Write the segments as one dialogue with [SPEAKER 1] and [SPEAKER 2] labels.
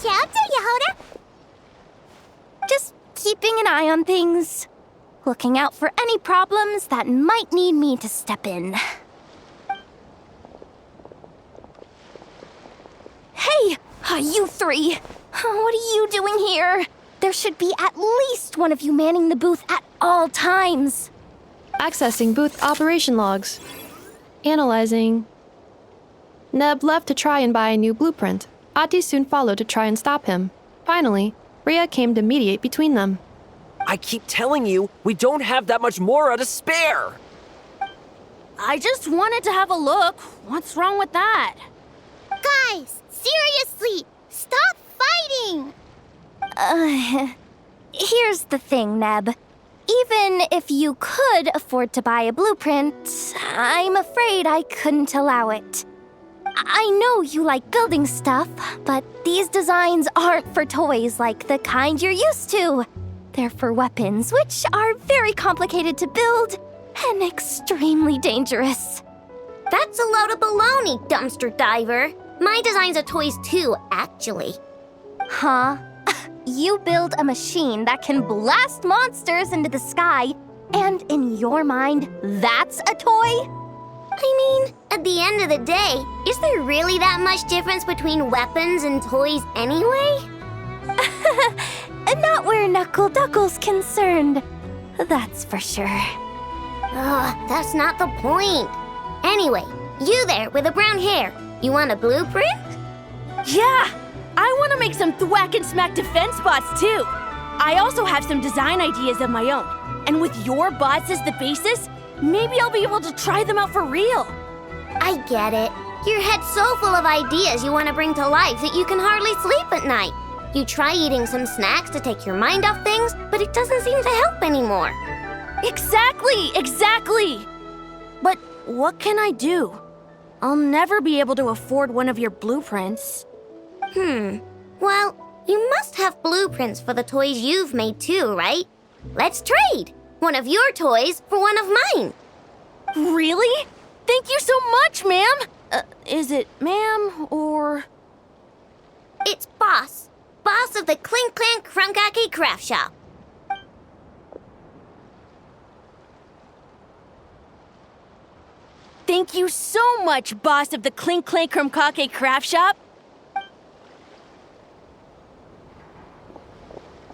[SPEAKER 1] Watch out, Yehoda!
[SPEAKER 2] Just keeping an eye on things. Looking out for any problems that might need me to step in. Hey, you three! What are you doing here? There should be at least one of you manning the booth at all times.
[SPEAKER 3] Accessing booth operation logs. Analyzing. Neb left to try and buy a new blueprint. Ati soon followed to try and stop him. Finally, Rhea came to mediate between them.
[SPEAKER 4] I keep telling you, we don't have that much Mora to spare!
[SPEAKER 2] I just wanted to have a look. What's wrong with that?
[SPEAKER 1] Guys, seriously, stop fighting!
[SPEAKER 2] Here's the thing, Neb. Even if you could afford to buy a blueprint, I'm afraid I couldn't allow it. I know you like building stuff, but these designs aren't for toys like the kind you're used to. They're for weapons, which are very complicated to build and extremely dangerous.
[SPEAKER 1] That's a load of baloney, dumpster diver. My designs are toys too, actually.
[SPEAKER 2] Huh? You build a machine that can blast monsters into the sky, and in your mind, that's a toy?
[SPEAKER 1] I mean, at the end of the day, is there really that much difference between weapons and toys anyway?
[SPEAKER 2] Not where Knuckle Duckle's concerned. That's for sure.
[SPEAKER 1] Ugh, that's not the point. Anyway, you there with the brown hair, you want a blueprint?
[SPEAKER 5] Yeah! I want to make some thwack and smack defense bots too! I also have some design ideas of my own. And with your bots as the basis, maybe I'll be able to try them out for real.
[SPEAKER 1] I get it. Your head's so full of ideas you want to bring to life that you can hardly sleep at night. You try eating some snacks to take your mind off things, but it doesn't seem to help anymore.
[SPEAKER 5] Exactly! But what can I do? I'll never be able to afford one of your blueprints.
[SPEAKER 1] Well, you must have blueprints for the toys you've made too, right? Let's trade! One of your toys for one of mine.
[SPEAKER 5] Really? Thank you so much, ma'am! Is it ma'am or...
[SPEAKER 1] It's Boss. Boss of the Clink Clank Crunkaki Craft Shop.
[SPEAKER 5] Thank you so much, boss of the Clink Clank Crunkaki Craft Shop.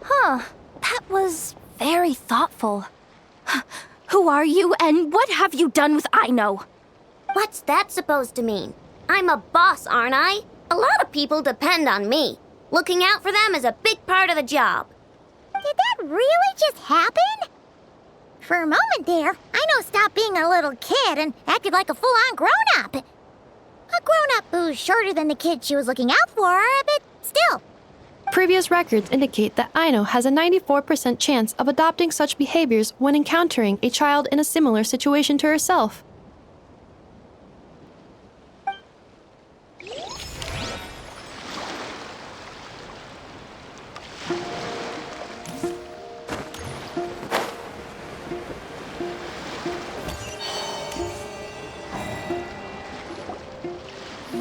[SPEAKER 2] Huh. That was very thoughtful. Who are you, and what have you done with Aino?
[SPEAKER 1] What's that supposed to mean? I'm a boss, aren't I? A lot of people depend on me. Looking out for them is a big part of the job.
[SPEAKER 6] Did that really just happen? For a moment there, Aino stopped being a little kid and acted like a full-on grown-up. A grown-up who's shorter than the kid she was looking out for, but still.
[SPEAKER 3] Previous records indicate that Aino has a 94% chance of adopting such behaviors when encountering a child in a similar situation to herself.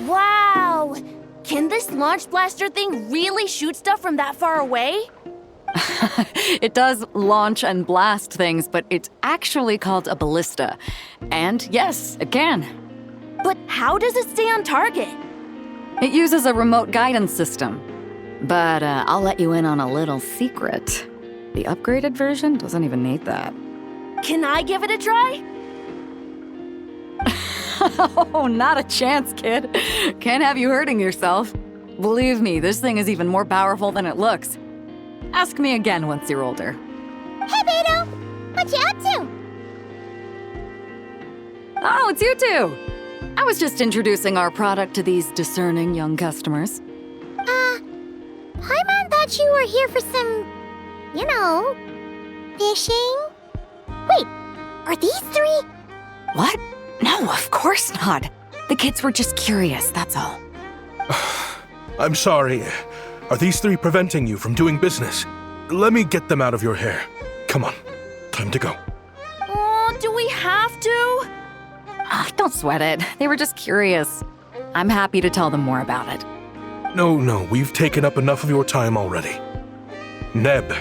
[SPEAKER 5] Wow! Can this launch blaster thing really shoot stuff from that far away?
[SPEAKER 7] It does launch and blast things, but it's actually called a ballista. And yes, it can.
[SPEAKER 5] But how does it stay on target?
[SPEAKER 7] It uses a remote guidance system. But I'll let you in on a little secret. The upgraded version doesn't even need that.
[SPEAKER 5] Can I give it a try?
[SPEAKER 7] Oh, not a chance, kid. Can't have you hurting yourself. Believe me, this thing is even more powerful than it looks. Ask me again once you're older.
[SPEAKER 6] Hey, Beto! What you up to?
[SPEAKER 7] Oh, it's you two! I was just introducing our product to these discerning young customers.
[SPEAKER 6] Paimon thought you were here for some, fishing? Wait, are these three?
[SPEAKER 7] What? No, of course not. The kids were just curious, that's all.
[SPEAKER 8] I'm sorry. Are these three preventing you from doing business? Let me get them out of your hair. Come on, time to go.
[SPEAKER 5] Oh, do we have to?
[SPEAKER 7] Don't sweat it. They were just curious. I'm happy to tell them more about it.
[SPEAKER 8] No, we've taken up enough of your time already. Neb,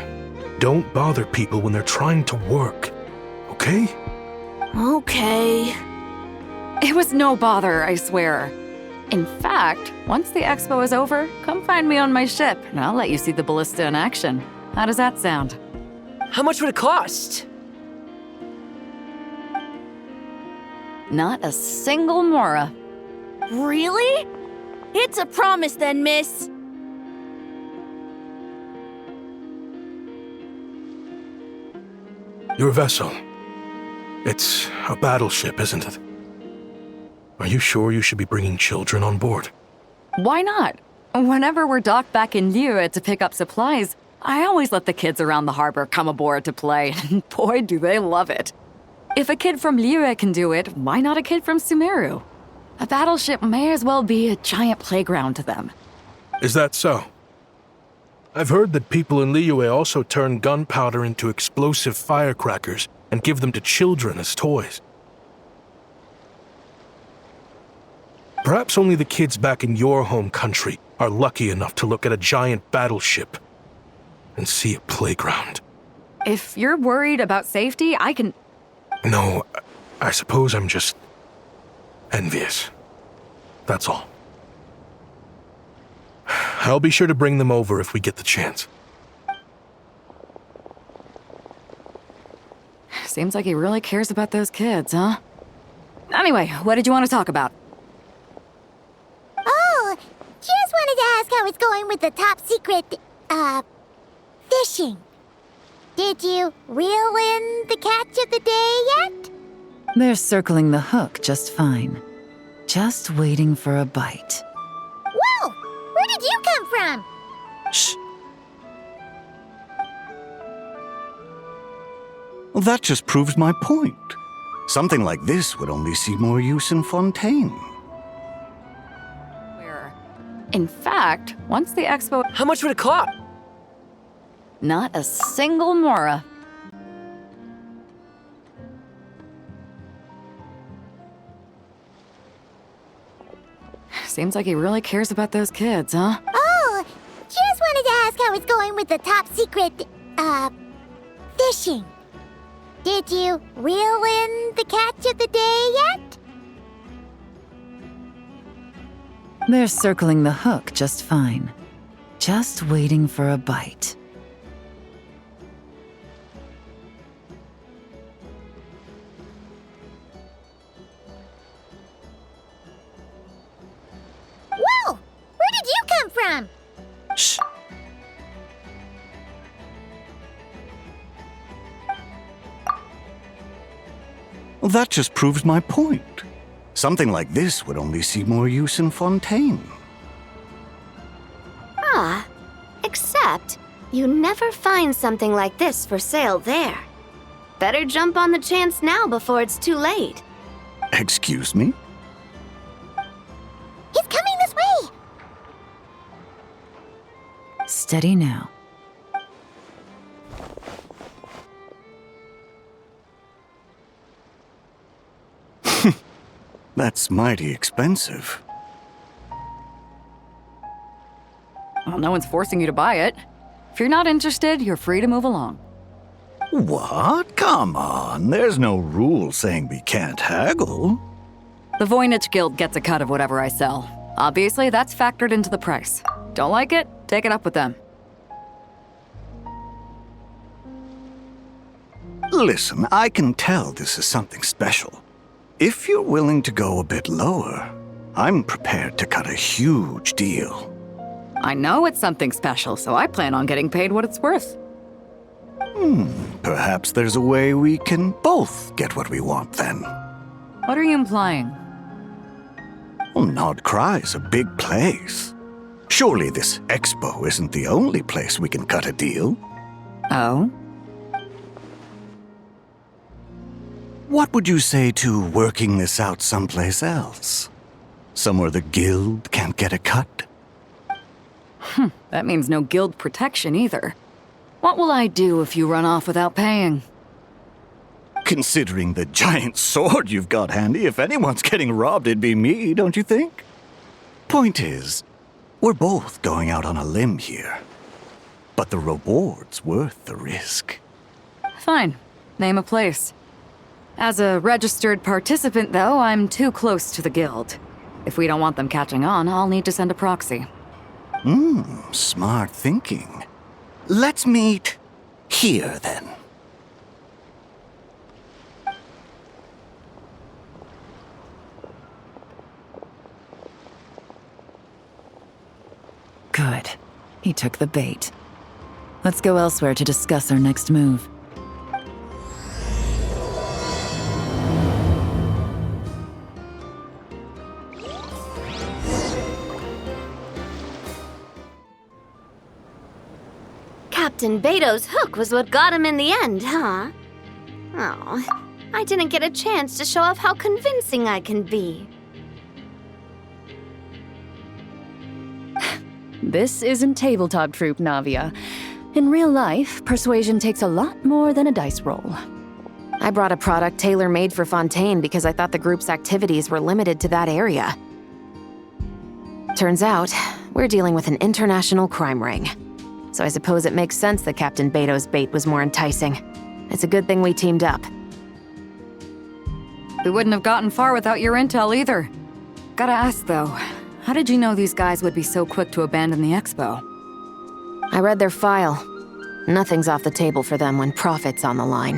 [SPEAKER 8] don't bother people when they're trying to work, okay?
[SPEAKER 5] Okay.
[SPEAKER 7] It was no bother, I swear. In fact, once the expo is over, come find me on my ship, and I'll let you see the ballista in action. How does that sound?
[SPEAKER 4] How much would it cost?
[SPEAKER 7] Not a single mora.
[SPEAKER 5] Really? It's a promise then, miss.
[SPEAKER 8] Your vessel. It's a battleship, isn't it? Are you sure you should be bringing children on board?
[SPEAKER 7] Why not? Whenever we're docked back in Liyue to pick up supplies, I always let the kids around the harbor come aboard to play, and boy, do they love it. If a kid from Liyue can do it, why not a kid from Sumeru? A battleship may as well be a giant playground to them.
[SPEAKER 8] Is that so? I've heard that people in Liyue also turn gunpowder into explosive firecrackers and give them to children as toys. Perhaps only the kids back in your home country are lucky enough to look at a giant battleship and see a playground.
[SPEAKER 7] If you're worried about safety, I can...
[SPEAKER 8] No, I suppose I'm just envious. That's all. I'll be sure to bring them over if we get the chance.
[SPEAKER 7] Seems like he really cares about those kids, huh? Anyway, what did you want to talk about?
[SPEAKER 6] Oh, just wanted to ask how it's going with the top secret, fishing. Did you reel in the catch of the day yet?
[SPEAKER 9] They're circling the hook just fine. Just waiting for a bite.
[SPEAKER 6] Whoa! Where did you come from?
[SPEAKER 9] Shh.
[SPEAKER 10] Well, that just proves my point. Something like this would only see more use in Fontaine.
[SPEAKER 7] Where? In fact, once the expo...
[SPEAKER 4] How much would it cost?
[SPEAKER 7] Not a single mora. Seems like he really cares about those kids, huh?
[SPEAKER 6] Oh, just wanted to ask how it's going with the top secret, fishing. Did you reel in the catch of the day yet?
[SPEAKER 9] They're circling the hook just fine. Just waiting for a bite.
[SPEAKER 6] Whoa! Where did you come from?
[SPEAKER 9] Shh.
[SPEAKER 10] Well, that just proves my point. Something like this would only see more use in Fontaine.
[SPEAKER 1] Except you never find something like this for sale there. Better jump on the chance now before it's too late.
[SPEAKER 10] Excuse me?
[SPEAKER 6] He's coming this way!
[SPEAKER 9] Steady now.
[SPEAKER 10] That's mighty expensive.
[SPEAKER 7] Well, no one's forcing you to buy it. If you're not interested, you're free to move along.
[SPEAKER 10] What? Come on, there's no rule saying we can't haggle.
[SPEAKER 7] The Voynich Guild gets a cut of whatever I sell. Obviously, that's factored into the price. Don't like it? Take it up with them.
[SPEAKER 10] Listen, I can tell this is something special. If you're willing to go a bit lower, I'm prepared to cut a huge deal.
[SPEAKER 7] I know it's something special, so I plan on getting paid what it's worth.
[SPEAKER 10] Perhaps there's a way we can both get what we want then.
[SPEAKER 7] What are you implying?
[SPEAKER 10] Well, Nod Cry's a big place. Surely this expo isn't the only place we can cut a deal.
[SPEAKER 7] Oh?
[SPEAKER 10] What would you say to working this out someplace else? Somewhere the guild can't get a cut?
[SPEAKER 7] That means no guild protection either. What will I do if you run off without paying?
[SPEAKER 10] Considering the giant sword you've got handy, if anyone's getting robbed, it'd be me, don't you think? Point is, We're both going out on a limb here. But the reward's worth the risk.
[SPEAKER 7] Fine. Name a place. As a registered participant, though, I'm too close to the guild. If we don't want them catching on, I'll need to send a proxy.
[SPEAKER 10] Smart thinking. Let's meet here, then.
[SPEAKER 9] Good. He took the bait. Let's go elsewhere to discuss our next move.
[SPEAKER 1] Captain Beto's hook was what got him in the end, huh? Oh, I didn't get a chance to show off how convincing I can be.
[SPEAKER 11] This isn't tabletop troop, Navia. In real life, persuasion takes a lot more than a dice roll.
[SPEAKER 12] I brought a product tailor-made for Fontaine because I thought the group's activities were limited to that area. Turns out, we're dealing with an international crime ring. So I suppose it makes sense that Captain Beto's bait was more enticing. It's a good thing we teamed up.
[SPEAKER 7] We wouldn't have gotten far without your intel either. Gotta ask, though, how did you know these guys would be so quick to abandon the expo?
[SPEAKER 12] I read their file. Nothing's off the table for them when profit's on the line.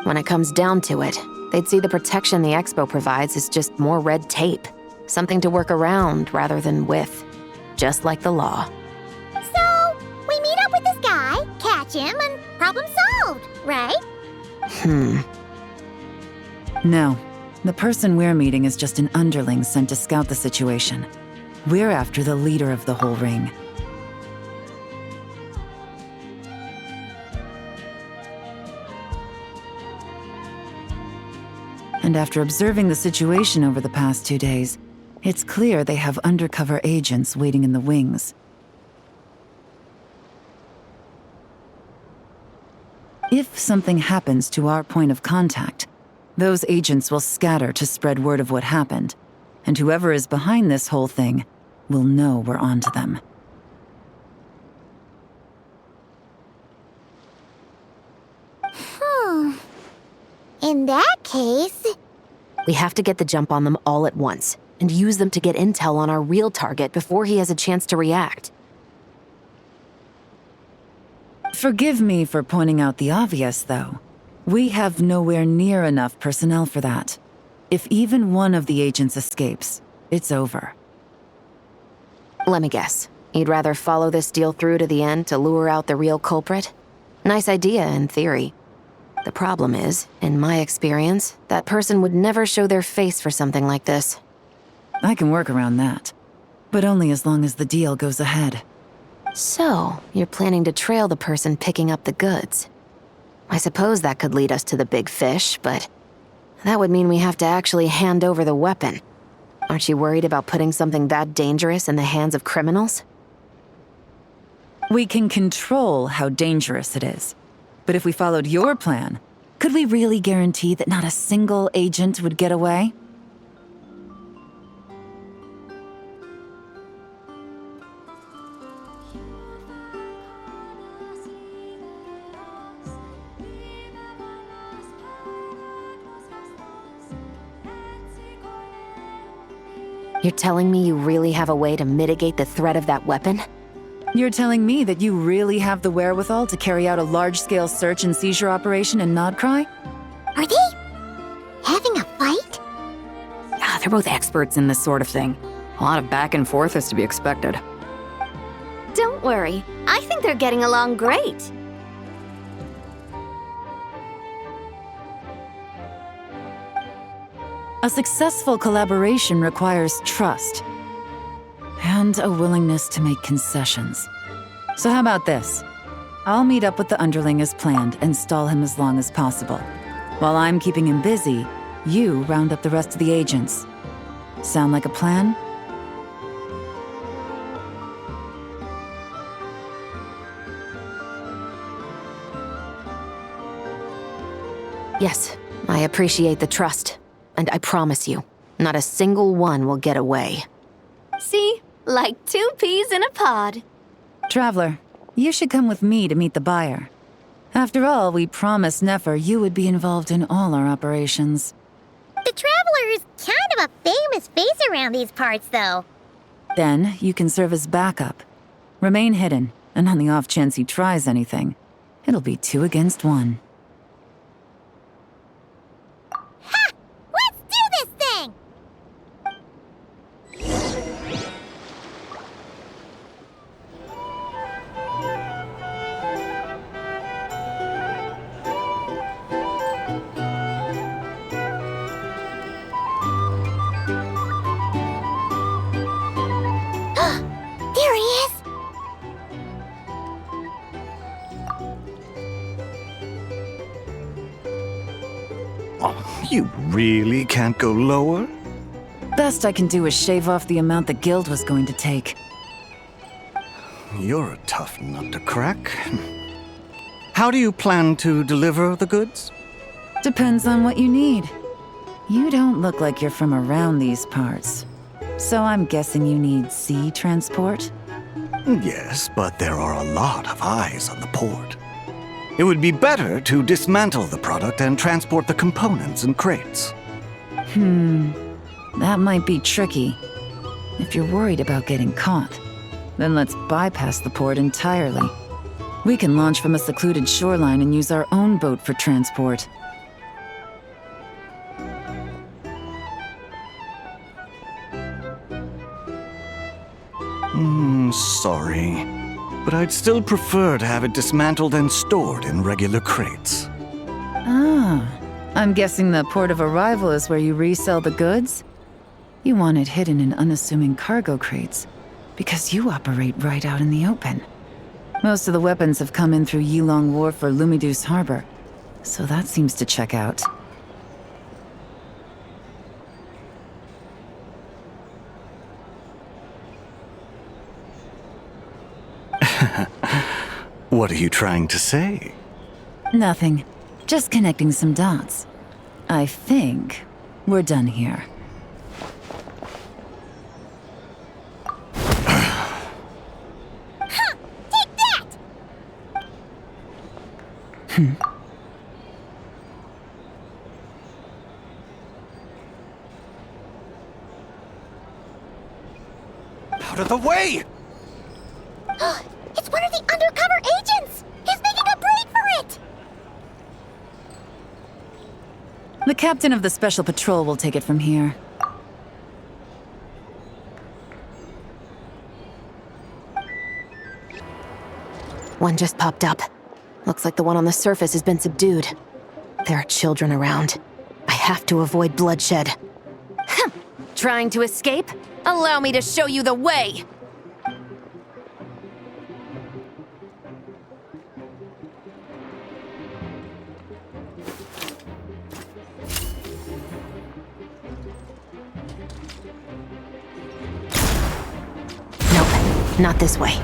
[SPEAKER 12] When it comes down to it, they'd see the protection the expo provides as just more red tape. Something to work around rather than with. Just like the law.
[SPEAKER 6] So, we meet up with this guy, catch him, and problem solved, right?
[SPEAKER 9] No. The person we're meeting is just an underling sent to scout the situation. We're after the leader of the whole ring. And after observing the situation over the past 2 days, it's clear they have undercover agents waiting in the wings. If something happens to our point of contact, those agents will scatter to spread word of what happened, and whoever is behind this whole thing will know we're onto them.
[SPEAKER 6] In that case...
[SPEAKER 12] We have to get the jump on them all at once, and use them to get intel on our real target before he has a chance to react.
[SPEAKER 9] Forgive me for pointing out the obvious, though. We have nowhere near enough personnel for that. If even one of the agents escapes, it's over.
[SPEAKER 12] Let me guess. You'd rather follow this deal through to the end to lure out the real culprit? Nice idea, in theory. The problem is, in my experience, that person would never show their face for something like this.
[SPEAKER 9] I can work around that. But only as long as the deal goes ahead.
[SPEAKER 12] So, you're planning to trail the person picking up the goods. I suppose that could lead us to the big fish, but that would mean we have to actually hand over the weapon. Aren't you worried about putting something that dangerous in the hands of criminals?
[SPEAKER 9] We can control how dangerous it is. But if we followed your plan, could we really guarantee that not a single agent would get away?
[SPEAKER 12] You're telling me you really have a way to mitigate the threat of that weapon?
[SPEAKER 9] You're telling me that you really have the wherewithal to carry out a large-scale search and seizure operation in Nodcry?
[SPEAKER 6] Are they having a fight?
[SPEAKER 7] They're both experts in this sort of thing. A lot of back and forth is to be expected.
[SPEAKER 1] Don't worry. I think they're getting along great.
[SPEAKER 9] A successful collaboration requires trust. And a willingness to make concessions. So how about this? I'll meet up with the underling as planned and stall him as long as possible. While I'm keeping him busy, you round up the rest of the agents. Sound like a plan?
[SPEAKER 12] Yes, I appreciate the trust. And I promise you, not a single one will get away.
[SPEAKER 2] Like 2 peas in a pod.
[SPEAKER 9] Traveler, you should come with me to meet the buyer. After all, we promised Nefer you would be involved in all our operations.
[SPEAKER 6] The Traveler is kind of a famous face around these parts, though.
[SPEAKER 9] Then you can serve as backup. Remain hidden, and on the off chance he tries anything, it'll be 2 against 1.
[SPEAKER 6] Ha! Let's do this thing! There he is!
[SPEAKER 10] Oh, you really can't go lower?
[SPEAKER 9] Best I can do is shave off the amount the guild was going to take.
[SPEAKER 10] You're a tough nut to crack. How do you plan to deliver the goods?
[SPEAKER 9] Depends on what you need. You don't look like you're from around these parts. So I'm guessing you need sea transport?
[SPEAKER 10] Yes, but there are a lot of eyes on the port. It would be better to dismantle the product and transport the components in crates.
[SPEAKER 9] That might be tricky. If you're worried about getting caught, then let's bypass the port entirely. We can launch from a secluded shoreline and use our own boat for transport.
[SPEAKER 10] Sorry. But I'd still prefer to have it dismantled and stored in regular crates.
[SPEAKER 9] Ah, I'm guessing the port of arrival is where you resell the goods? You want it hidden in unassuming cargo crates, because you operate right out in the open. Most of the weapons have come in through Yilong Wharf or Lumidus Harbor, so that seems to check out.
[SPEAKER 10] What are you trying to say?
[SPEAKER 9] Nothing. Just connecting some dots. I think we're done here.
[SPEAKER 6] Take that!
[SPEAKER 10] Out of the way!
[SPEAKER 6] It's one of the undercover agents! He's making a break for it!
[SPEAKER 9] The captain of the Special Patrol will take it from here.
[SPEAKER 12] One just popped up. Looks like the one on the surface has been subdued. There are children around. I have to avoid bloodshed. Trying to escape? Allow me to show you the way! Nope, not this way.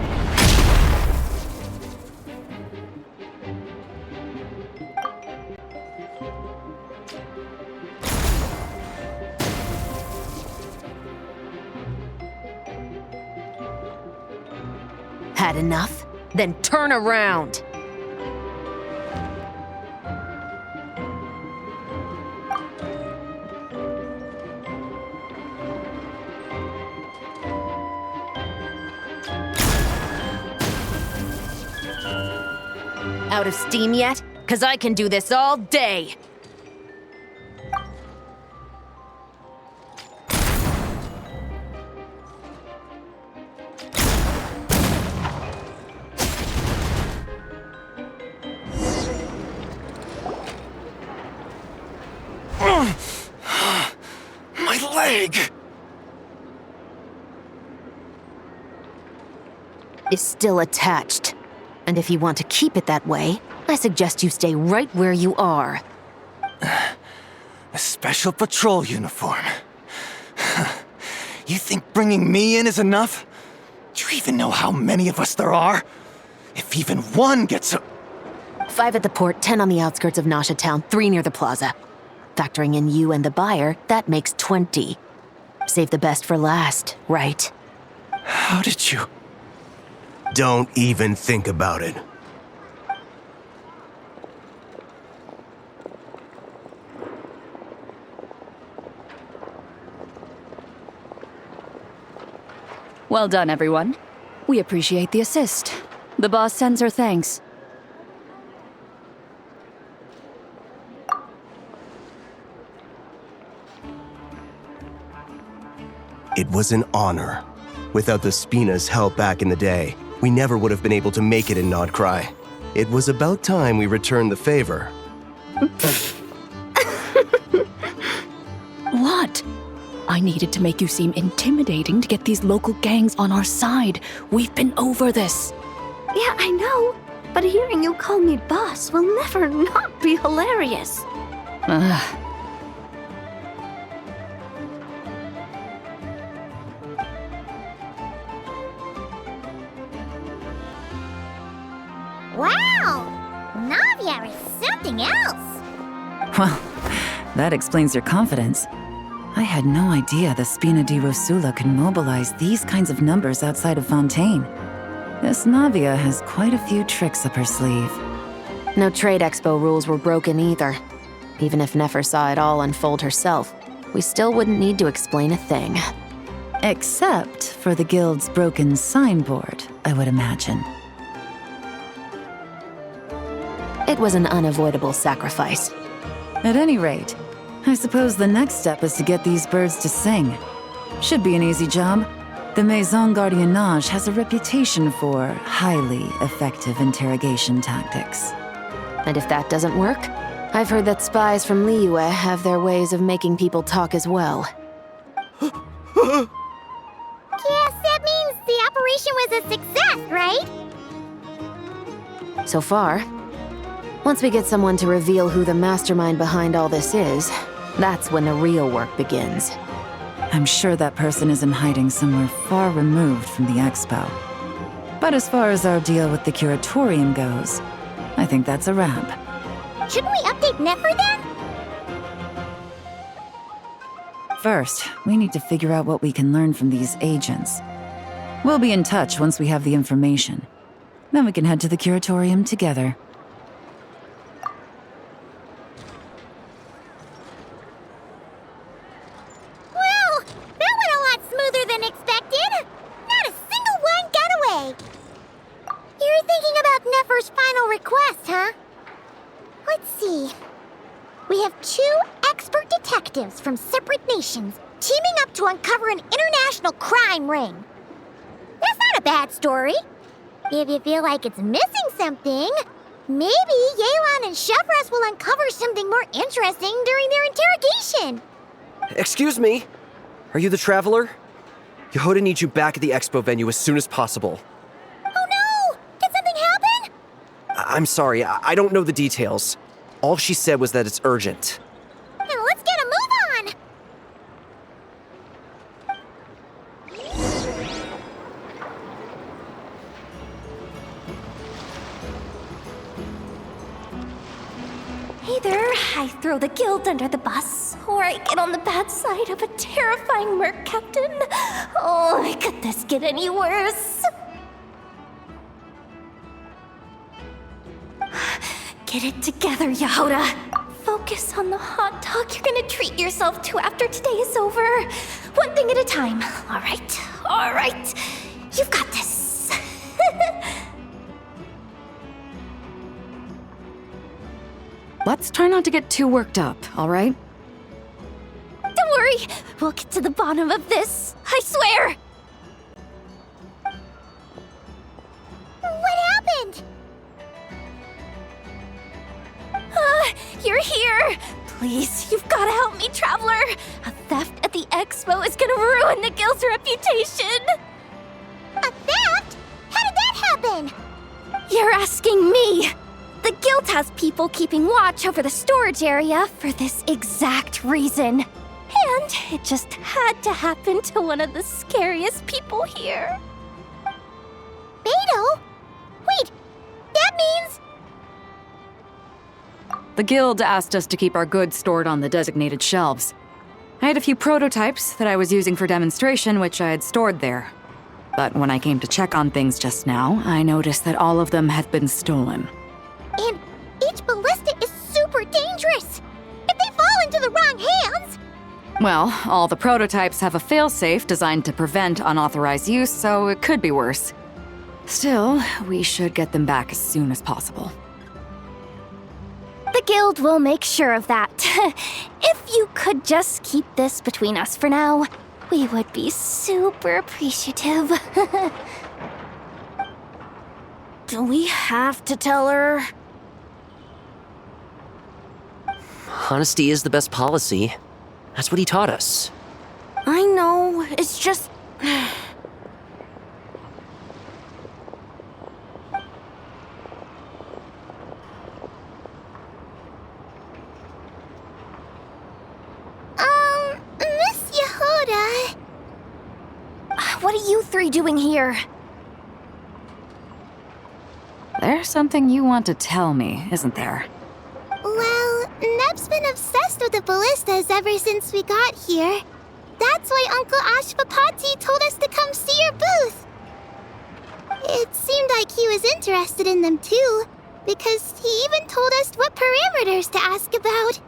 [SPEAKER 12] Had enough? Then turn around! Out of steam yet? 'Cause I can do this all day!
[SPEAKER 10] My leg!
[SPEAKER 12] Is still attached. And if you want to keep it that way, I suggest you stay right where you are.
[SPEAKER 10] A Special Patrol uniform. You think bringing me in is enough? Do you even know how many of us there are? If even one gets a...
[SPEAKER 12] 5 at the port, 10 on the outskirts of Nasha Town, 3 near the plaza. Factoring in you and the buyer, that makes 20. Save the best for last, right?
[SPEAKER 10] How did you?
[SPEAKER 13] Don't even think about it.
[SPEAKER 11] Well done, everyone. We appreciate the assist. The boss sends her thanks.
[SPEAKER 13] It was an honor. Without the Spina's help back in the day, we never would have been able to make it in Nodcry. It was about time we returned the favor.
[SPEAKER 11] What? I needed to make you seem intimidating to get these local gangs on our side. We've been over this.
[SPEAKER 2] Yeah, I know. But hearing you call me boss will never not be hilarious.
[SPEAKER 11] Ugh.
[SPEAKER 6] Wow! Navia is something else!
[SPEAKER 9] Well, that explains your confidence. I had no idea the Spina di Rosula could mobilize these kinds of numbers outside of Fontaine. This Navia has quite a few tricks up her sleeve.
[SPEAKER 12] No trade expo rules were broken either. Even if Nefer saw it all unfold herself, we still wouldn't need to explain a thing.
[SPEAKER 9] Except for the guild's broken signboard, I would imagine.
[SPEAKER 12] It was an unavoidable sacrifice.
[SPEAKER 9] At any rate, I suppose the next step is to get these birds to sing. Should be an easy job. The Maison Gardiennage has a reputation for highly effective interrogation tactics.
[SPEAKER 12] And if that doesn't work, I've heard that spies from Liyue have their ways of making people talk as well.
[SPEAKER 6] Guess that means the operation was a success, right?
[SPEAKER 12] So far. Once we get someone to reveal who the mastermind behind all this is, that's when the real work begins.
[SPEAKER 9] I'm sure that person is in hiding somewhere far removed from the expo. But as far as our deal with the curatorium goes, I think that's a wrap.
[SPEAKER 6] Shouldn't we update Nefer then?
[SPEAKER 9] First, we need to figure out what we can learn from these agents. We'll be in touch once we have the information. Then we can head to the curatorium together.
[SPEAKER 6] From separate nations, teaming up to uncover an international crime ring. That's not a bad story. If you feel like it's missing something, maybe Yelan and Chevres will uncover something more interesting during their interrogation.
[SPEAKER 4] Excuse me? Are you the Traveler? Yehoda needs you back at the expo venue as soon as possible.
[SPEAKER 6] Oh no! Did something happen?
[SPEAKER 4] I'm sorry, I don't know the details. All she said was that it's urgent.
[SPEAKER 6] Let's get a move on!
[SPEAKER 2] Either I throw the guild under the bus, or I get on the bad side of a terrifying merc captain. Oh, could this get any worse? Get it together, Yehoda. Focus on the hot dog you're gonna treat yourself to after today is over. One thing at a time. All right. You've got this.
[SPEAKER 7] Let's try not to get too worked up, all right?
[SPEAKER 2] Don't worry. We'll get to the bottom of this. I swear.
[SPEAKER 6] What happened?
[SPEAKER 2] You're here! Please, you've gotta help me, Traveler! A theft at the expo is gonna ruin the guild's reputation!
[SPEAKER 6] A theft? How did that happen?
[SPEAKER 2] You're asking me! The guild has people keeping watch over the storage area for this exact reason. And it just had to happen to one of the scariest people here.
[SPEAKER 6] Beto? Wait, that means...
[SPEAKER 7] The guild asked us to keep our goods stored on the designated shelves. I had a few prototypes that I was using for demonstration, which I had stored there. But when I came to check on things just now, I noticed that all of them have been stolen.
[SPEAKER 6] And each ballista is super dangerous. If they fall into the wrong hands...
[SPEAKER 7] Well, all the prototypes have a failsafe designed to prevent unauthorized use, so it could be worse. Still, we should get them back as soon as possible.
[SPEAKER 2] The guild will make sure of that. If you could just keep this between us for now, we would be super appreciative.
[SPEAKER 5] Do we have to tell her?
[SPEAKER 4] Honesty is the best policy. That's what he taught us.
[SPEAKER 5] I know, it's just...
[SPEAKER 6] Miss Yehuda...
[SPEAKER 2] What are you three doing here?
[SPEAKER 7] There's something you want to tell me, isn't there?
[SPEAKER 6] Well, Neb's been obsessed with the ballistas ever since we got here. That's why Uncle Ashvapati told us to come see your booth. It seemed like he was interested in them too, because he even told us what parameters to ask about.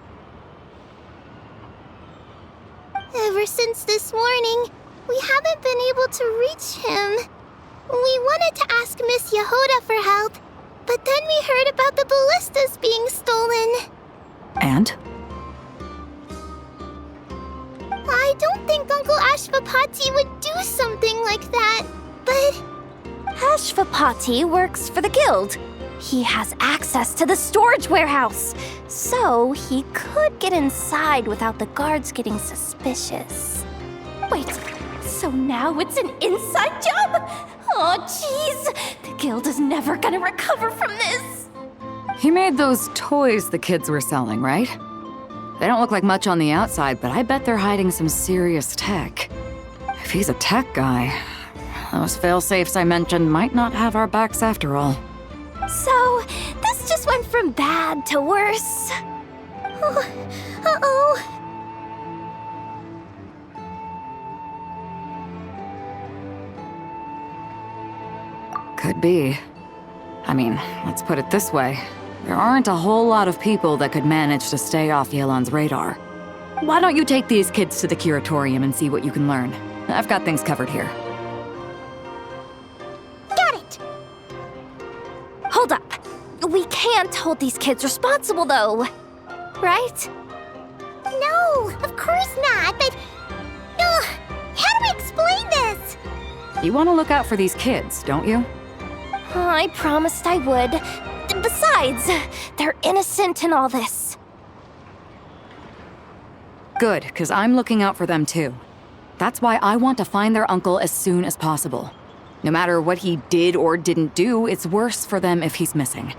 [SPEAKER 6] Ever since this morning, we haven't been able to reach him. We wanted to ask Miss Yehuda for help, but then we heard about the ballistas being stolen.
[SPEAKER 7] And?
[SPEAKER 6] I don't think Uncle Ashvapati would do something like that, but...
[SPEAKER 2] Ashvapati works for the guild. He has access to the storage warehouse, so he could get inside without the guards getting suspicious. Wait, so now it's an inside job? Oh, jeez! The guild is never gonna recover from this!
[SPEAKER 7] He made those toys the kids were selling, right? They don't look like much on the outside, but I bet they're hiding some serious tech. If he's a tech guy, those fail-safes I mentioned might not have our backs after all.
[SPEAKER 2] So, this just went from bad to worse.
[SPEAKER 6] Uh-oh.
[SPEAKER 7] Could be. I mean, let's put it this way. There aren't a whole lot of people that could manage to stay off Yelan's radar. Why don't you take these kids to the curatorium and see what you can learn? I've got things covered here.
[SPEAKER 6] Got it!
[SPEAKER 2] Hold up. We can't hold these kids responsible, though. Right?
[SPEAKER 6] No, of course not, but... how do we explain this?
[SPEAKER 7] You want to look out for these kids, don't you?
[SPEAKER 2] I promised I would. Besides, they're innocent in all this.
[SPEAKER 7] Good, because I'm looking out for them too. That's why I want to find their uncle as soon as possible. No matter what he did or didn't do, it's worse for them if he's missing.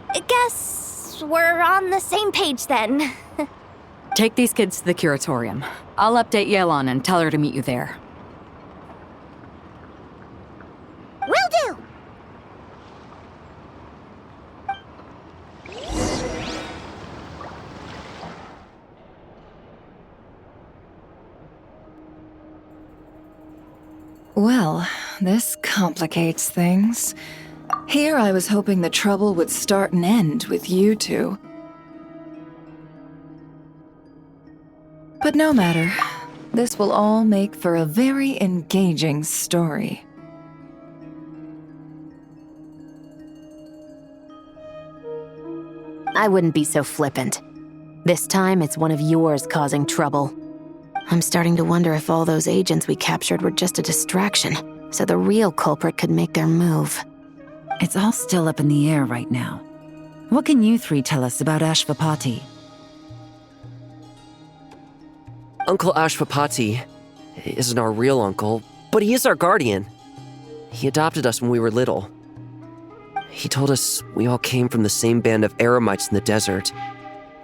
[SPEAKER 2] I guess we're on the same page then.
[SPEAKER 7] Take these kids to the curatorium. I'll update Yelan and tell her to meet you there.
[SPEAKER 6] Will do!
[SPEAKER 9] Well, this complicates things. Here I was hoping the trouble would start and end with you two. But no matter. This will all make for a very engaging story.
[SPEAKER 12] I wouldn't be so flippant. This time, it's one of yours causing trouble. I'm starting to wonder if all those agents we captured were just a distraction, so the real culprit could make their move.
[SPEAKER 9] It's all still up in the air right now. What can you three tell us about Ashvapati?
[SPEAKER 4] Uncle Ashvapati isn't our real uncle, but he is our guardian. He adopted us when we were little. He told us we all came from the same band of Eremites in the desert,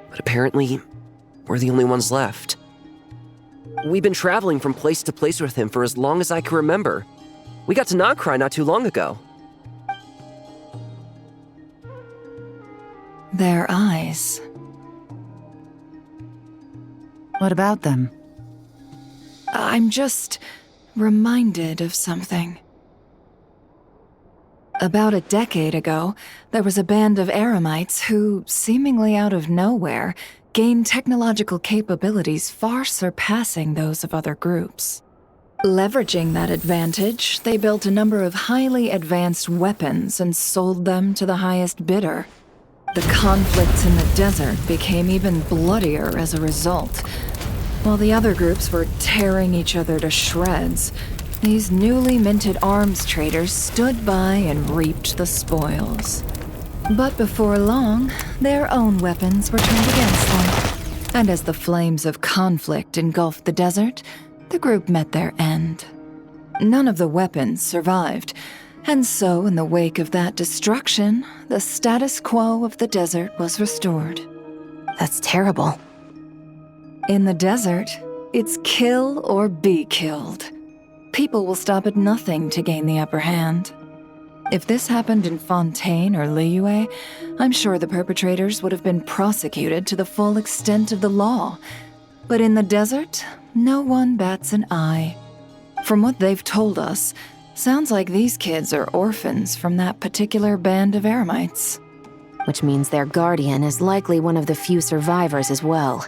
[SPEAKER 4] but apparently, we're the only ones left. We've been traveling from place to place with him for as long as I can remember. We got to Nagcry not too long ago.
[SPEAKER 9] Their eyes. What about them? I'm just reminded of something. About a decade ago, there was a band of Eremites who, seemingly out of nowhere, gained technological capabilities far surpassing those of other groups. Leveraging that advantage, they built a number of highly advanced weapons and sold them to the highest bidder. The conflicts in the desert became even bloodier as a result. While the other groups were tearing each other to shreds, these newly minted arms traders stood by and reaped the spoils. But before long, their own weapons were turned against them. And as the flames of conflict engulfed the desert, the group met their end. None of the weapons survived, and so in the wake of that destruction, the status quo of the desert was restored.
[SPEAKER 12] That's terrible.
[SPEAKER 9] In the desert, it's kill or be killed. People will stop at nothing to gain the upper hand. If this happened in Fontaine or Liyue, I'm sure the perpetrators would have been prosecuted to the full extent of the law. But in the desert, no one bats an eye. From what they've told us, sounds like these kids are orphans from that particular band of Eremites.
[SPEAKER 12] Which means their guardian is likely one of the few survivors as well.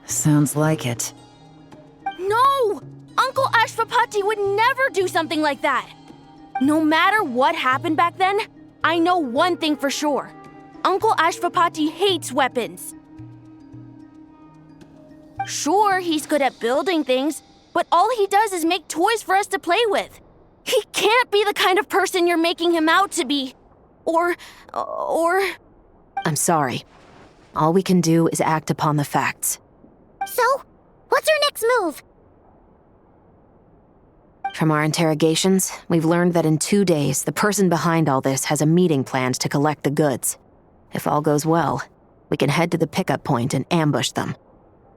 [SPEAKER 9] Sounds like it.
[SPEAKER 5] No! Uncle Ashvapati would never do something like that! No matter what happened back then, I know one thing for sure. Uncle Ashvapati hates weapons. Sure, he's good at building things, but all he does is make toys for us to play with. He can't be the kind of person you're making him out to be. Or...
[SPEAKER 12] I'm sorry. All we can do is act upon the facts.
[SPEAKER 6] So, what's our next move?
[SPEAKER 12] From our interrogations, we've learned that in 2 days, the person behind all this has a meeting planned to collect the goods. If all goes well, we can head to the pickup point and ambush them.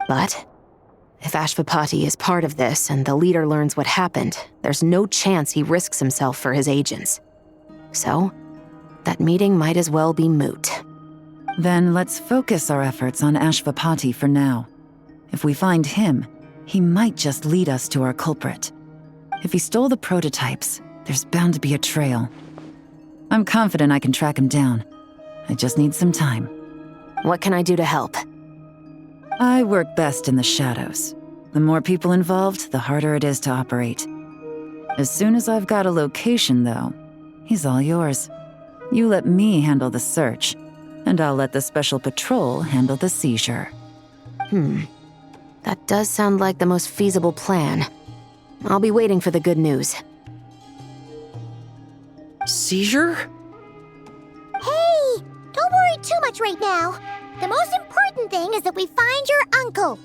[SPEAKER 12] But if Ashvapati is part of this and the leader learns what happened, there's no chance he risks himself for his agents. So, that meeting might as well be moot.
[SPEAKER 9] Then let's focus our efforts on Ashvapati for now. If we find him, he might just lead us to our culprit. If he stole the prototypes, there's bound to be a trail. I'm confident I can track him down. I just need some time.
[SPEAKER 12] What can I do to help?
[SPEAKER 9] I work best in the shadows. The more people involved, the harder it is to operate. As soon as I've got a location, though, he's all yours. You let me handle the search, and I'll let the special patrol handle the seizure.
[SPEAKER 12] That does sound like the most feasible plan. I'll be waiting for the good news.
[SPEAKER 4] Seizure?
[SPEAKER 6] Hey, don't worry too much right now. The most important thing is that we find your uncle.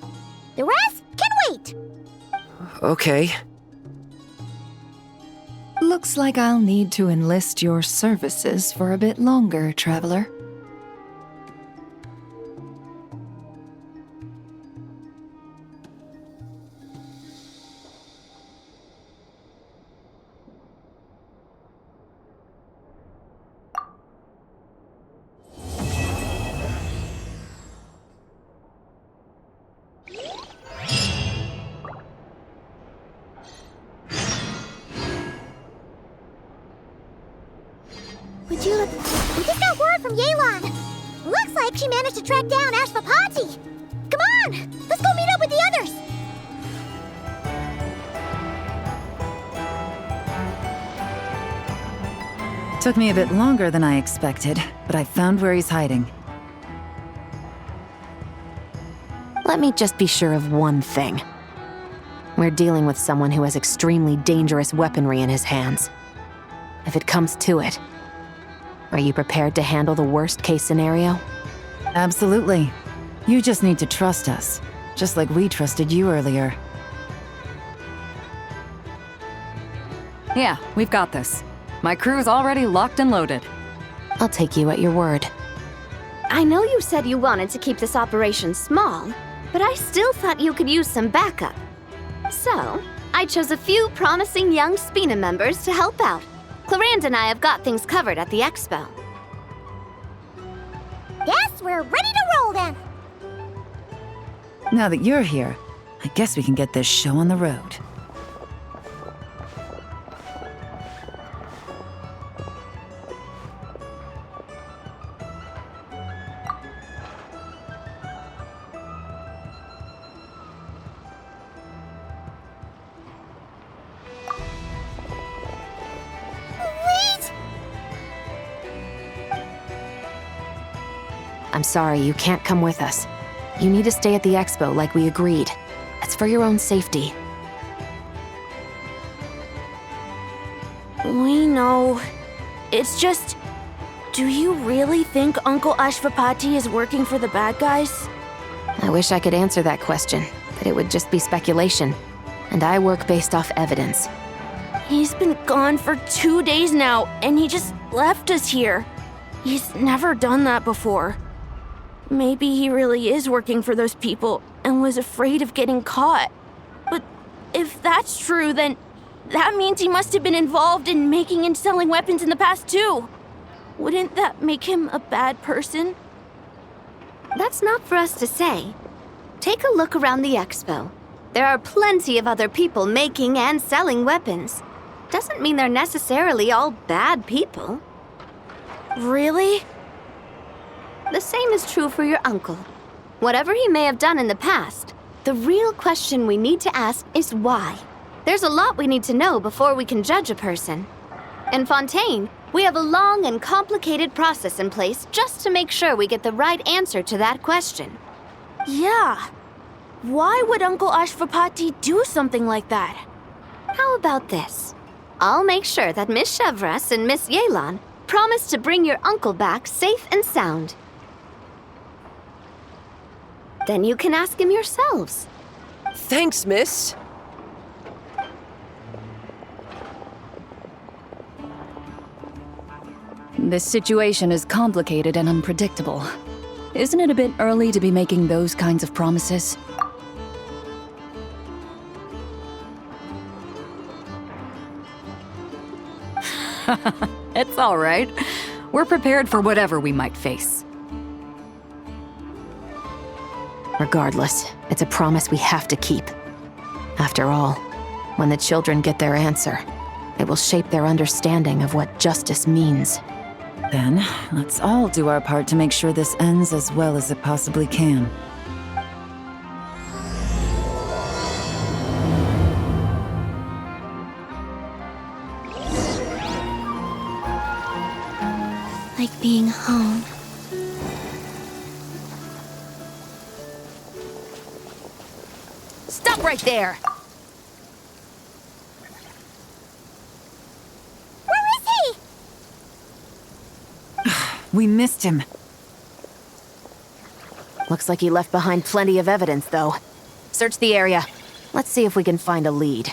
[SPEAKER 6] The rest can wait.
[SPEAKER 4] Okay.
[SPEAKER 9] Looks like I'll need to enlist your services for a bit longer, traveler.
[SPEAKER 6] We just got word from Yelan. Looks like she managed to track down Ashvapati. Come on, let's go meet up with the others.
[SPEAKER 9] Took me a bit longer than I expected, but I found where he's hiding.
[SPEAKER 12] Let me just be sure of one thing. We're dealing with someone who has extremely dangerous weaponry in his hands. If it comes to it, are you prepared to handle the worst-case scenario?
[SPEAKER 9] Absolutely. You just need to trust us, just like we trusted you earlier.
[SPEAKER 7] Yeah, we've got this. My crew's already locked and loaded.
[SPEAKER 12] I'll take you at your word.
[SPEAKER 1] I know you said you wanted to keep this operation small, but I still thought you could use some backup. So, I chose a few promising young Spina members to help out. Clarence and I have got things covered at the expo.
[SPEAKER 6] Guess we're ready to roll then.
[SPEAKER 9] Now that you're here, I guess we can get this show on the road.
[SPEAKER 12] sorry, you can't come with us. You need to stay at the expo like we agreed. It's for your own safety.
[SPEAKER 5] We know. It's just... Do you really think Uncle Ashvapati is working for the bad guys?
[SPEAKER 12] I wish I could answer that question, but it would just be speculation. And I work based off evidence.
[SPEAKER 5] He's been gone for 2 days now, and he just left us here. He's never done that before. Maybe he really is working for those people and was afraid of getting caught. But if that's true, then that means he must have been involved in making and selling weapons in the past too. Wouldn't that make him a bad person?
[SPEAKER 1] That's not for us to say. Take a look around the expo. There are plenty of other people making and selling weapons. Doesn't mean they're necessarily all bad people.
[SPEAKER 5] Really?
[SPEAKER 1] The same is true for your uncle. Whatever he may have done in the past, the real question we need to ask is why. There's a lot we need to know before we can judge a person. In Fontaine, we have a long and complicated process in place just to make sure we get the right answer to that question.
[SPEAKER 5] Yeah. Why would Uncle Ashvapati do something like that?
[SPEAKER 1] How about this? I'll make sure that Miss Chevras and Miss Yelan promise to bring your uncle back safe and sound. Then you can ask him yourselves.
[SPEAKER 4] Thanks, miss.
[SPEAKER 11] This situation is complicated and unpredictable. Isn't it a bit early to be making those kinds of promises?
[SPEAKER 7] It's all right. We're prepared for whatever we might face.
[SPEAKER 12] Regardless, it's a promise we have to keep. After all, when the children get their answer, it will shape their understanding of what justice means.
[SPEAKER 9] Then, let's all do our part to make sure this ends as well as it possibly can.
[SPEAKER 2] Like being home.
[SPEAKER 5] Stop right there!
[SPEAKER 6] Where is he?
[SPEAKER 9] We missed him.
[SPEAKER 12] Looks like he left behind plenty of evidence, though. Search the area. Let's see if we can find a lead.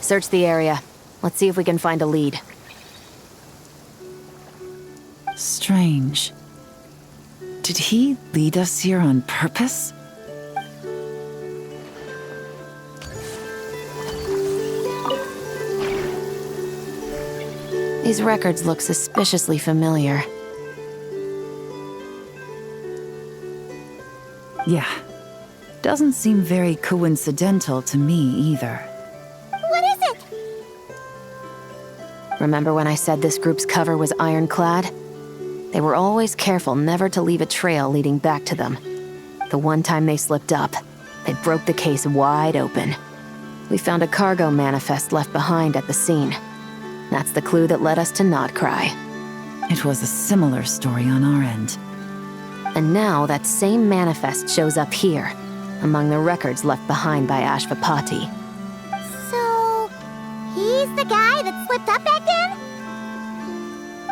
[SPEAKER 12] Search the area. Let's see if we can find a lead.
[SPEAKER 9] Strange. Did he lead us here on purpose?
[SPEAKER 12] These records look suspiciously familiar.
[SPEAKER 9] Yeah. Doesn't seem very coincidental to me either.
[SPEAKER 6] What is it?
[SPEAKER 12] Remember when I said this group's cover was ironclad? They were always careful never to leave a trail leading back to them. The one time they slipped up, they broke the case wide open. We found a cargo manifest left behind at the scene. That's the clue that led us to Nodcry.
[SPEAKER 9] It was a similar story on our end.
[SPEAKER 12] And now that same manifest shows up here, among the records left behind by Ashvapati.
[SPEAKER 6] So, he's the guy that slipped up back then?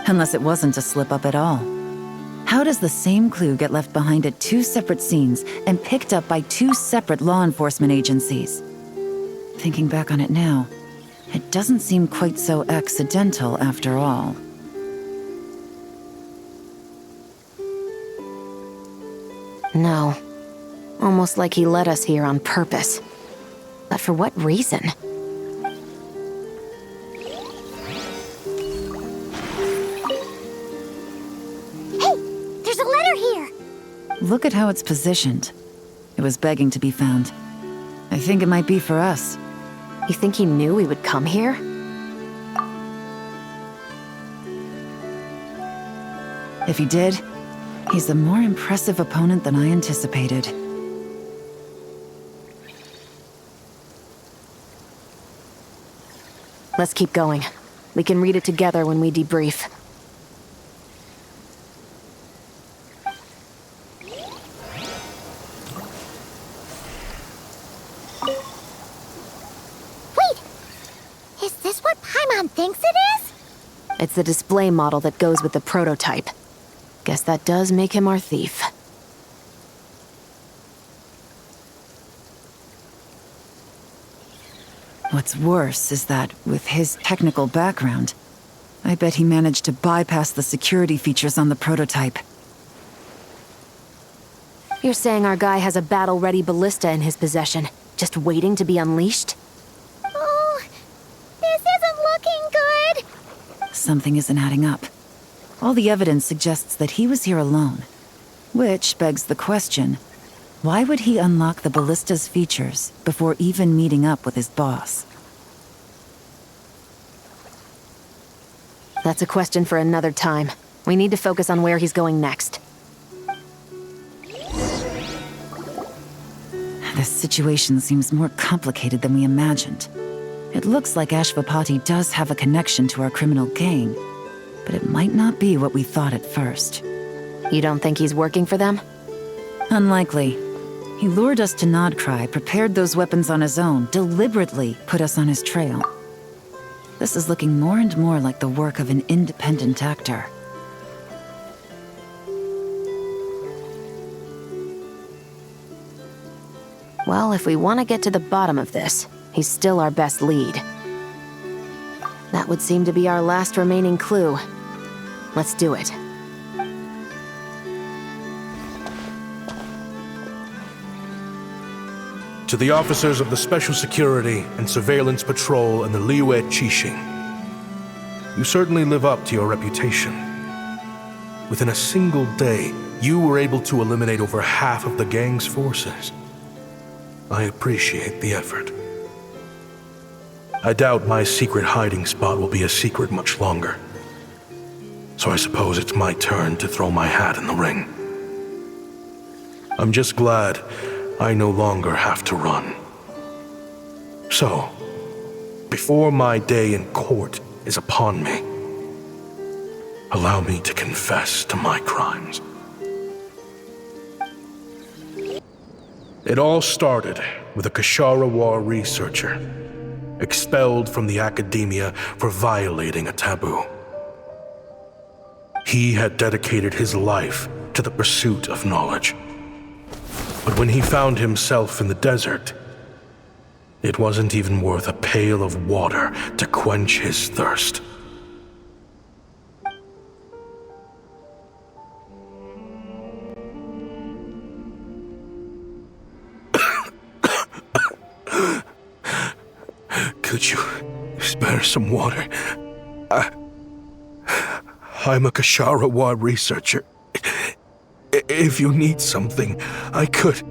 [SPEAKER 9] Unless it wasn't a slip-up at all. How does the same clue get left behind at two separate scenes and picked up by two separate law enforcement agencies? Thinking back on it now, it doesn't seem quite so accidental after all.
[SPEAKER 12] No. Almost like he led us here on purpose. But for what reason?
[SPEAKER 6] Hey, there's a letter here.
[SPEAKER 9] Look at how it's positioned. It was begging to be found. I think it might be for us.
[SPEAKER 12] You think he knew we would come here?
[SPEAKER 9] If he did, he's a more impressive opponent than I anticipated.
[SPEAKER 12] Let's keep going. We can read it together when we debrief.
[SPEAKER 6] Wait! Is this what Paimon thinks it is?
[SPEAKER 12] It's the display model that goes with the prototype. Guess that does make him our thief.
[SPEAKER 9] What's worse is that, with his technical background, I bet he managed to bypass the security features on the prototype.
[SPEAKER 12] You're saying our guy has a battle-ready ballista in his possession, just waiting to be unleashed?
[SPEAKER 6] Oh, this isn't looking good.
[SPEAKER 9] Something isn't adding up. All the evidence suggests that he was here alone. Which begs the question, why would he unlock the ballista's features before even meeting up with his boss?
[SPEAKER 12] That's a question for another time. We need to focus on where he's going next.
[SPEAKER 9] This situation seems more complicated than we imagined. It looks like Ashvapati does have a connection to our criminal gang, but it might not be what we thought at first.
[SPEAKER 12] You don't think he's working for them?
[SPEAKER 9] Unlikely. He lured us to Nodcry, prepared those weapons on his own, deliberately put us on his trail. This is looking more and more like the work of an independent actor.
[SPEAKER 12] Well, if we want to get to the bottom of this, he's still our best lead. That would seem to be our last remaining clue. Let's do it.
[SPEAKER 8] To the officers of the Special Security and Surveillance Patrol and the Liyue Qixing, you certainly live up to your reputation. Within a single day, you were able to eliminate over half of the gang's forces. I appreciate the effort. I doubt my secret hiding spot will be a secret much longer. So I suppose it's my turn to throw my hat in the ring. I'm just glad I no longer have to run. So, before my day in court is upon me, allow me to confess to my crimes. It all started with a Kashara War researcher, expelled from the academia for violating a taboo. He had dedicated his life to the pursuit of knowledge. But when he found himself in the desert, it wasn't even worth a pail of water to quench his thirst. Could you spare some water? I'm a Kashara researcher. If you need something, I could.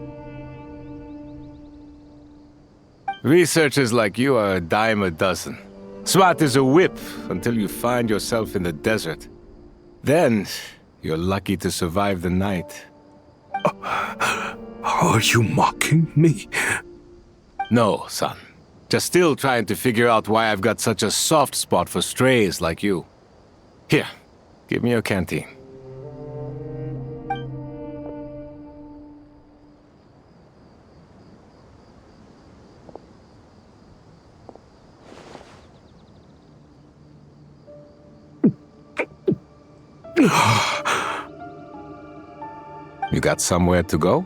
[SPEAKER 14] Researchers like you are a dime a dozen. Smart as a whip until you find yourself in the desert. Then, you're lucky to survive the night.
[SPEAKER 8] Are you mocking me?
[SPEAKER 14] No, son. Just still trying to figure out why I've got such a soft spot for strays like you. Here, give me your canteen. You got somewhere to go?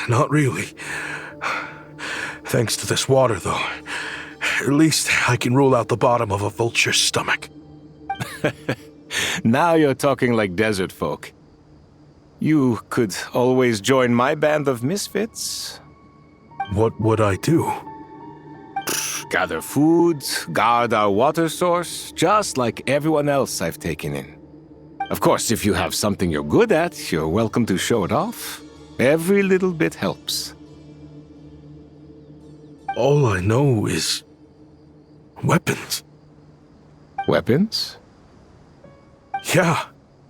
[SPEAKER 8] Not really. Thanks to this water, though. At least I can rule out the bottom of a vulture's stomach.
[SPEAKER 14] Now you're talking like desert folk. You could always join my band of misfits.
[SPEAKER 8] What would I do?
[SPEAKER 14] Gather food, guard our water source, just like everyone else I've taken in. Of course, if you have something you're good at, you're welcome to show it off. Every little bit helps.
[SPEAKER 8] All I know is weapons.
[SPEAKER 14] Weapons?
[SPEAKER 8] Yeah.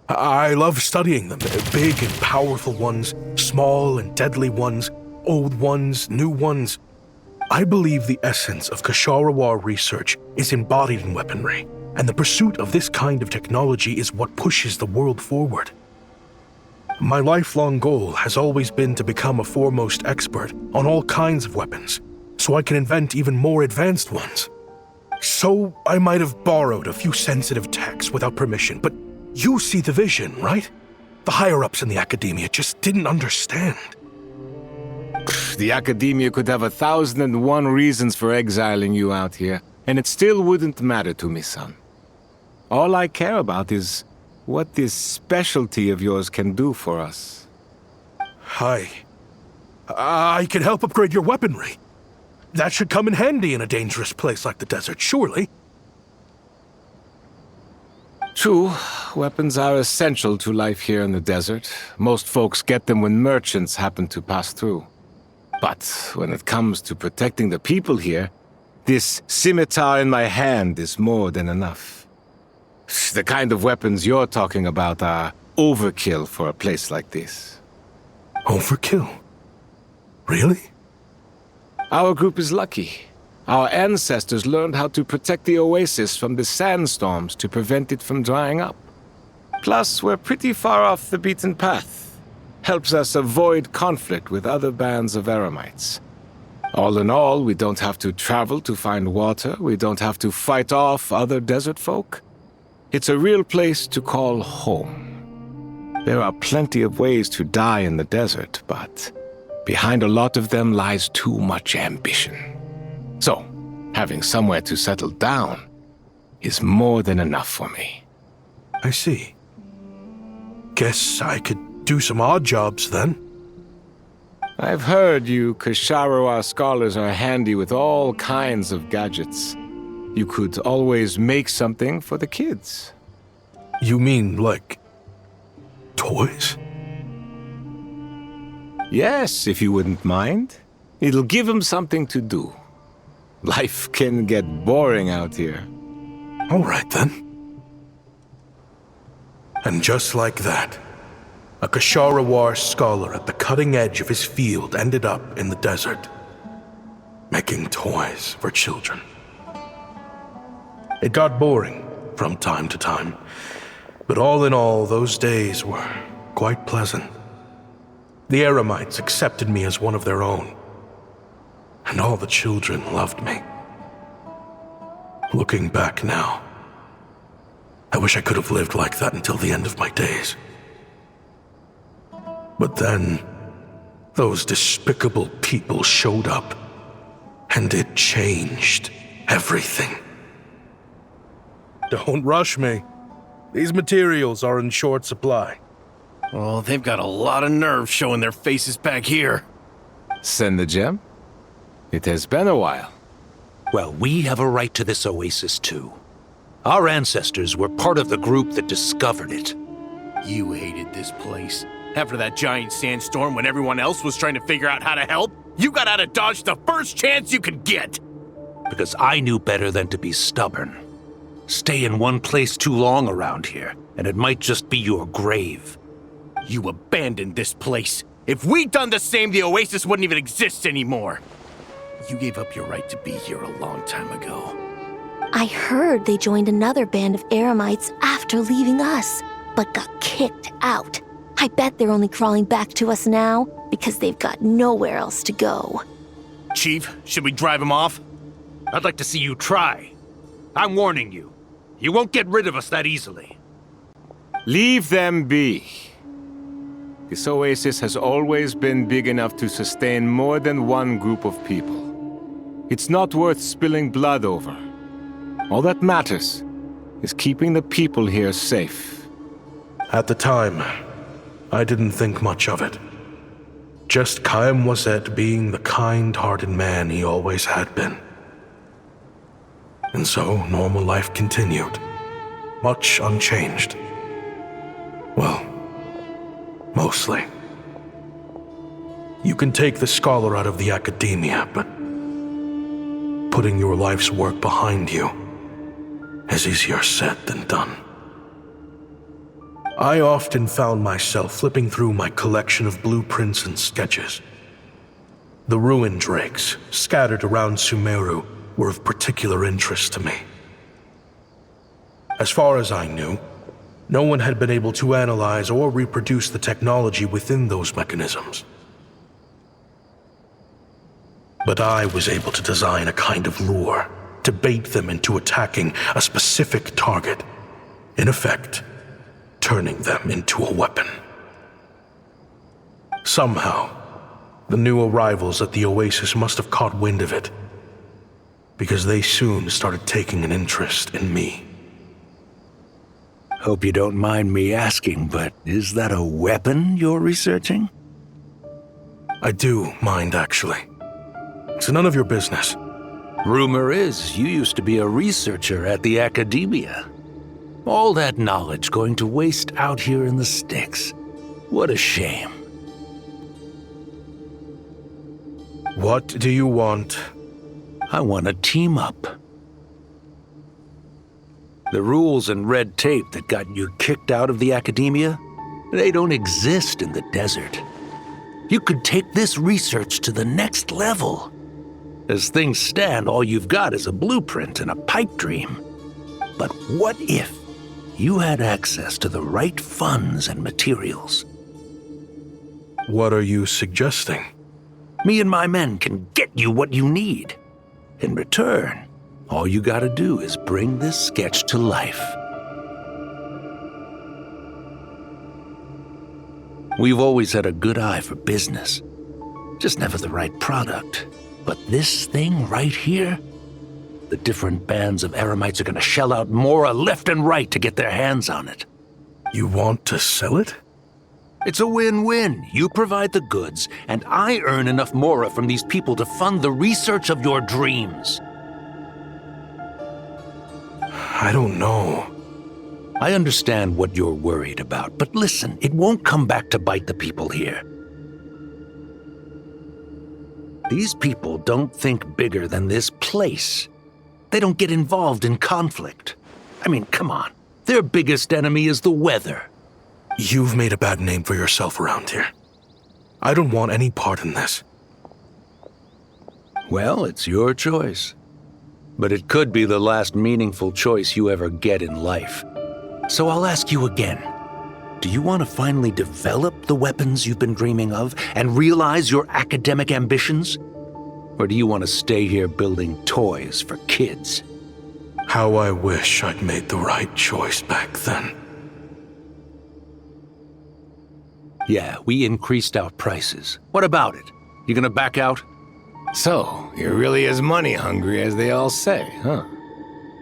[SPEAKER 8] I love studying them. Big and powerful ones, small and deadly ones, old ones, new ones. I believe the essence of Kasharawar research is embodied in weaponry, and the pursuit of this kind of technology is what pushes the world forward. My lifelong goal has always been to become a foremost expert on all kinds of weapons, so I can invent even more advanced ones. So I might have borrowed a few sensitive techs without permission, but you see the vision, right? The higher-ups in the academia just didn't understand.
[SPEAKER 14] The academia could have 1,001 reasons for exiling you out here, and it still wouldn't matter to me, son. All I care about is what this specialty of yours can do for us.
[SPEAKER 8] I can help upgrade your weaponry. That should come in handy in a dangerous place like the desert, surely.
[SPEAKER 14] True, weapons are essential to life here in the desert. Most folks get them when merchants happen to pass through. But when it comes to protecting the people here, this scimitar in my hand is more than enough. The kind of weapons you're talking about are overkill for a place like this.
[SPEAKER 8] Overkill? Really?
[SPEAKER 14] Our group is lucky. Our ancestors learned how to protect the oasis from the sandstorms to prevent it from drying up. Plus, we're pretty far off the beaten path. Helps us avoid conflict with other bands of Eremites. All in all, we don't have to travel to find water, we don't have to fight off other desert folk. It's a real place to call home. There are plenty of ways to die in the desert, but behind a lot of them lies too much ambition. So, having somewhere to settle down is more than enough for me.
[SPEAKER 8] I see. Guess I could do some odd jobs then.
[SPEAKER 14] I've heard you Kasharawar scholars are handy with all kinds of gadgets. You could always make something for the kids.
[SPEAKER 8] You mean, like, toys?
[SPEAKER 14] Yes, if you wouldn't mind. It'll give them something to do. Life can get boring out here.
[SPEAKER 8] All right, then. And just like that, a Kasharawar scholar at the cutting edge of his field ended up in the desert, making toys for children. It got boring from time to time, but all in all, those days were quite pleasant. The Eremites accepted me as one of their own, and all the children loved me. Looking back now, I wish I could have lived like that until the end of my days. But then, those despicable people showed up, and it changed everything. Don't rush me. These materials are in short supply.
[SPEAKER 15] Oh, they've got a lot of nerve showing their faces back here.
[SPEAKER 14] Send the gem? It has been a while.
[SPEAKER 16] Well, we have a right to this oasis too. Our ancestors were part of the group that discovered it.
[SPEAKER 15] You hated this place. After that giant sandstorm when everyone else was trying to figure out how to help, you got out of Dodge the first chance you could get.
[SPEAKER 16] Because I knew better than to be stubborn. Stay in one place too long around here, and it might just be your grave.
[SPEAKER 15] You abandoned this place. If we'd done the same, the oasis wouldn't even exist anymore. You gave up your right to be here a long time ago.
[SPEAKER 2] I heard they joined another band of Eremites after leaving us, but got kicked out. I bet they're only crawling back to us now because they've got nowhere else to go.
[SPEAKER 15] Chief, should we drive him off?
[SPEAKER 16] I'd like to see you try. I'm warning you. You won't get rid of us that easily.
[SPEAKER 14] Leave them be. This oasis has always been big enough to sustain more than one group of people. It's not worth spilling blood over. All that matters is keeping the people here safe.
[SPEAKER 8] At the time, I didn't think much of it. Just Chaim Wazet being the kind-hearted man he always had been. And so, normal life continued, much unchanged. Well, mostly. You can take the scholar out of the academia, but putting your life's work behind you is easier said than done. I often found myself flipping through my collection of blueprints and sketches. The ruin drakes, scattered around Sumeru, were of particular interest to me. As far as I knew, no one had been able to analyze or reproduce the technology within those mechanisms. But I was able to design a kind of lure to bait them into attacking a specific target, in effect, turning them into a weapon. Somehow, the new arrivals at the oasis must have caught wind of it, because they soon started taking an interest in me.
[SPEAKER 16] Hope you don't mind me asking, but is that a weapon you're researching?
[SPEAKER 8] I do mind, actually. It's none of your business.
[SPEAKER 16] Rumor is you used to be a researcher at the Academia. All that knowledge going to waste out here in the sticks. What a shame.
[SPEAKER 8] What do you want?
[SPEAKER 16] I want to team up. The rules and red tape that got you kicked out of the Academia, they don't exist in the desert. You could take this research to the next level. As things stand, all you've got is a blueprint and a pipe dream. But what if you had access to the right funds and materials?
[SPEAKER 8] What are you suggesting?
[SPEAKER 16] Me and my men can get you what you need. In return, all you gotta do is bring this sketch to life. We've always had a good eye for business, just never the right product. But this thing right here, the different bands of Eremites are gonna shell out Mora left and right to get their hands on it.
[SPEAKER 8] You want to sell it?
[SPEAKER 16] It's a win-win. You provide the goods, and I earn enough Mora from these people to fund the research of your dreams.
[SPEAKER 8] I don't know.
[SPEAKER 16] I understand what you're worried about, but listen, it won't come back to bite the people here. These people don't think bigger than this place. They don't get involved in conflict. I mean, come on. Their biggest enemy is the weather.
[SPEAKER 8] You've made a bad name for yourself around here. I don't want any part in this.
[SPEAKER 16] Well, it's your choice. But it could be the last meaningful choice you ever get in life. So I'll ask you again. Do you want to finally develop the weapons you've been dreaming of and realize your academic ambitions? Or do you want to stay here building toys for kids?
[SPEAKER 8] How I wish I'd made the right choice back then.
[SPEAKER 16] Yeah, we increased our prices. What about it? You gonna back out?
[SPEAKER 14] So, you're really as money hungry as they all say, huh?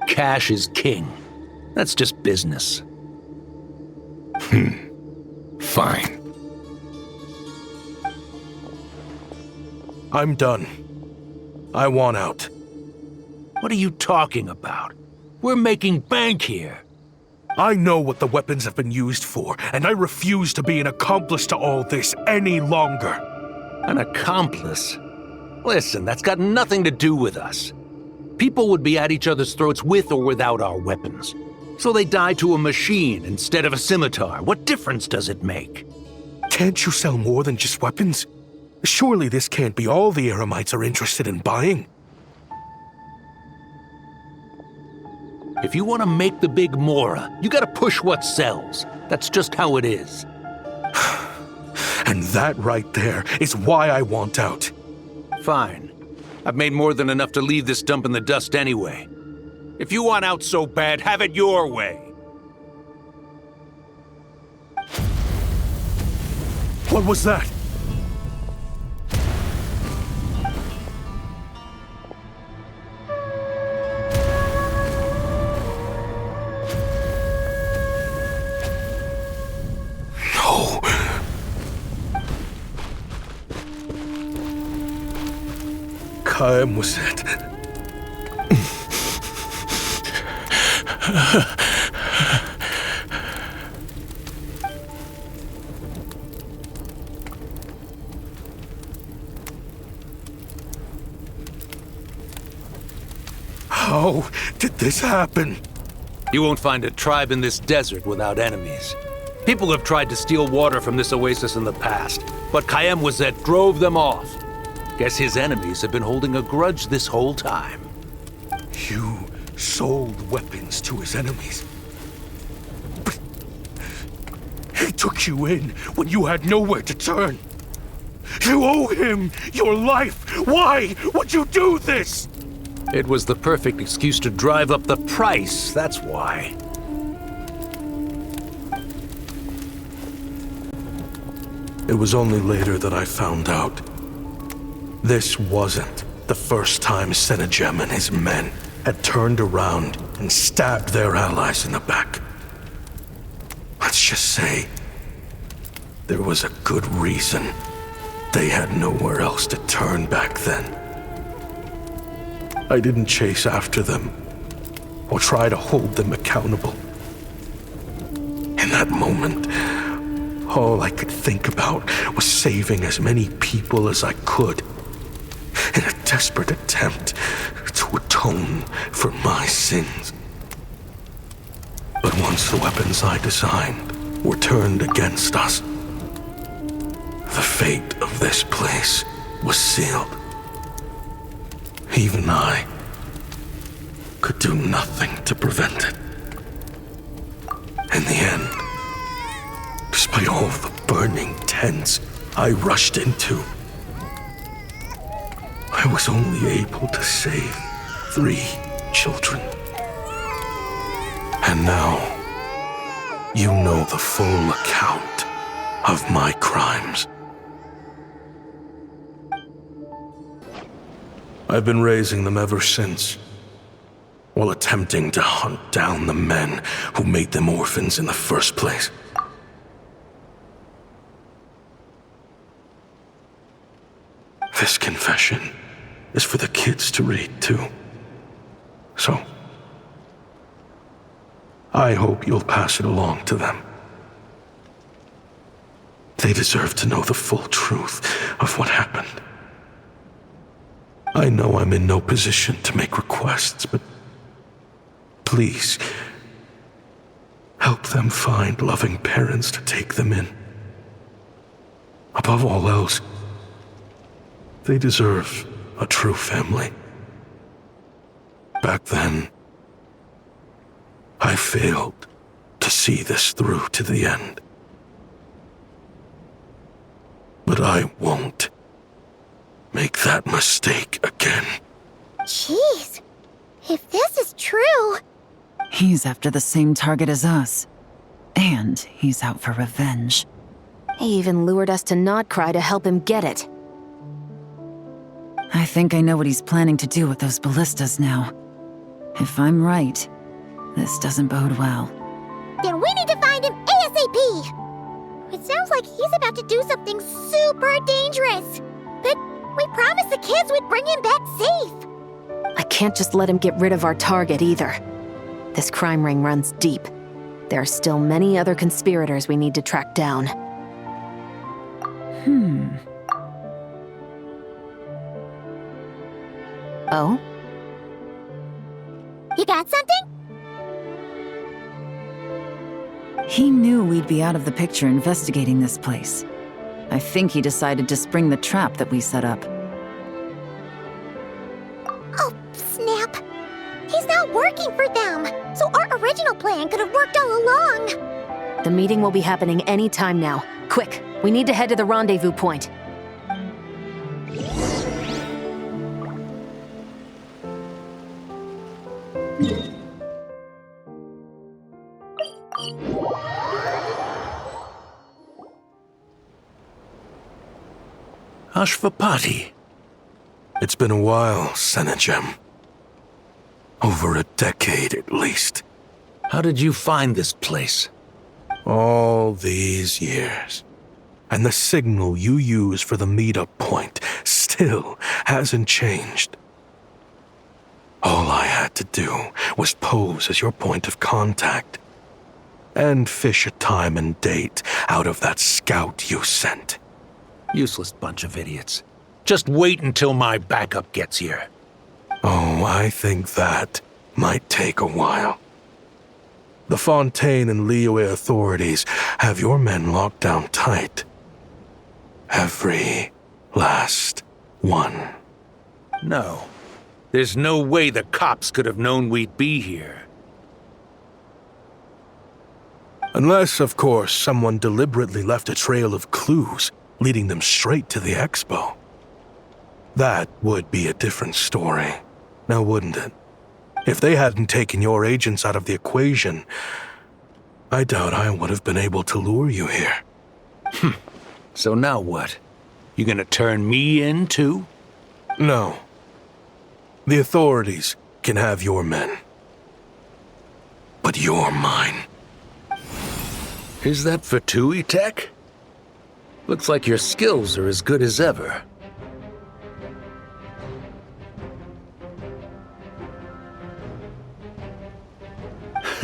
[SPEAKER 16] Cash is king. That's just business.
[SPEAKER 14] Fine.
[SPEAKER 8] I'm done. I want out.
[SPEAKER 16] What are you talking about? We're making bank here.
[SPEAKER 8] I know what the weapons have been used for, and I refuse to be an accomplice to all this any longer.
[SPEAKER 16] An accomplice? Listen, that's got nothing to do with us. People would be at each other's throats with or without our weapons. So they die to a machine instead of a scimitar. What difference does it make?
[SPEAKER 8] Can't you sell more than just weapons? Surely this can't be all the Eremites are interested in buying.
[SPEAKER 16] If you want to make the big Mora, you gotta push what sells. That's just how it is.
[SPEAKER 8] And that right there is why I want out.
[SPEAKER 16] Fine. I've made more than enough to leave this dump in the dust anyway. If you want out so bad, have it your way.
[SPEAKER 8] What was that? No. Kaem was it. How did this happen?
[SPEAKER 16] You won't find a tribe in this desert without enemies. People have tried to steal water from this oasis in the past, but Kayem drove them off. Guess his enemies have been holding a grudge this whole time.
[SPEAKER 8] You sold weapons to his enemies. But he took you in when you had nowhere to turn. You owe him your life. Why would you do this?
[SPEAKER 16] It was the perfect excuse to drive up the price, that's why.
[SPEAKER 8] It was only later that I found out. This wasn't the first time Senegem and his men had turned around and stabbed their allies in the back. Let's just say there was a good reason they had nowhere else to turn back then. I didn't chase after them or try to hold them accountable. In that moment, all I could think about was saving as many people as I could in a desperate attempt to atone for my sins. But once the weapons I designed were turned against us, the fate of this place was sealed. Even I could do nothing to prevent it. In the end, despite all the burning tents I rushed into, I was only able to save 3 children. And now, you know the full account of my crimes. I've been raising them ever since, while attempting to hunt down the men who made them orphans in the first place. This confession is for the kids to read, too. So, I hope you'll pass it along to them. They deserve to know the full truth of what happened. I know I'm in no position to make requests, but please, help them find loving parents to take them in. Above all else, they deserve a true family. Back then, I failed to see this through to the end. But I won't make that mistake again.
[SPEAKER 6] Jeez, if this is true...
[SPEAKER 9] He's after the same target as us. And he's out for revenge.
[SPEAKER 12] He even lured us to Notcry to help him get it.
[SPEAKER 9] I think I know what he's planning to do with those ballistas now. If I'm right, this doesn't bode well.
[SPEAKER 6] Then we need to find him ASAP! It sounds like he's about to do something super dangerous. But we promised the kids we'd bring him back safe.
[SPEAKER 12] I can't just let him get rid of our target either. This crime ring runs deep. There are still many other conspirators we need to track down. Oh?
[SPEAKER 6] You got something?
[SPEAKER 9] He knew we'd be out of the picture investigating this place. I think he decided to spring the trap that we set up.
[SPEAKER 6] Oh, snap. He's not working for them, so our original plan could have worked all along.
[SPEAKER 12] The meeting will be happening any time now. Quick, we need to head to the rendezvous point.
[SPEAKER 16] Ashvapati.
[SPEAKER 8] It's been a while, Senegem. Over a decade, at least.
[SPEAKER 16] How did you find this place?
[SPEAKER 8] All these years. And the signal you use for the meetup point still hasn't changed. All I had to do was pose as your point of contact. And fish a time and date out of that scout you sent.
[SPEAKER 16] Useless bunch of idiots. Just wait until my backup gets here.
[SPEAKER 8] Oh, I think that might take a while. The Fontaine and Liyue authorities have your men locked down tight. Every last one.
[SPEAKER 16] No. There's no way the cops could have known we'd be here.
[SPEAKER 8] Unless, of course, someone deliberately left a trail of clues, leading them straight to the expo. That would be a different story, now wouldn't it? If they hadn't taken your agents out of the equation, I doubt I would have been able to lure you here.
[SPEAKER 16] So now what? You gonna turn me in, too?
[SPEAKER 8] No. The authorities can have your men. But you're mine.
[SPEAKER 16] Is that Fatui tech? Looks like your skills are as good as ever.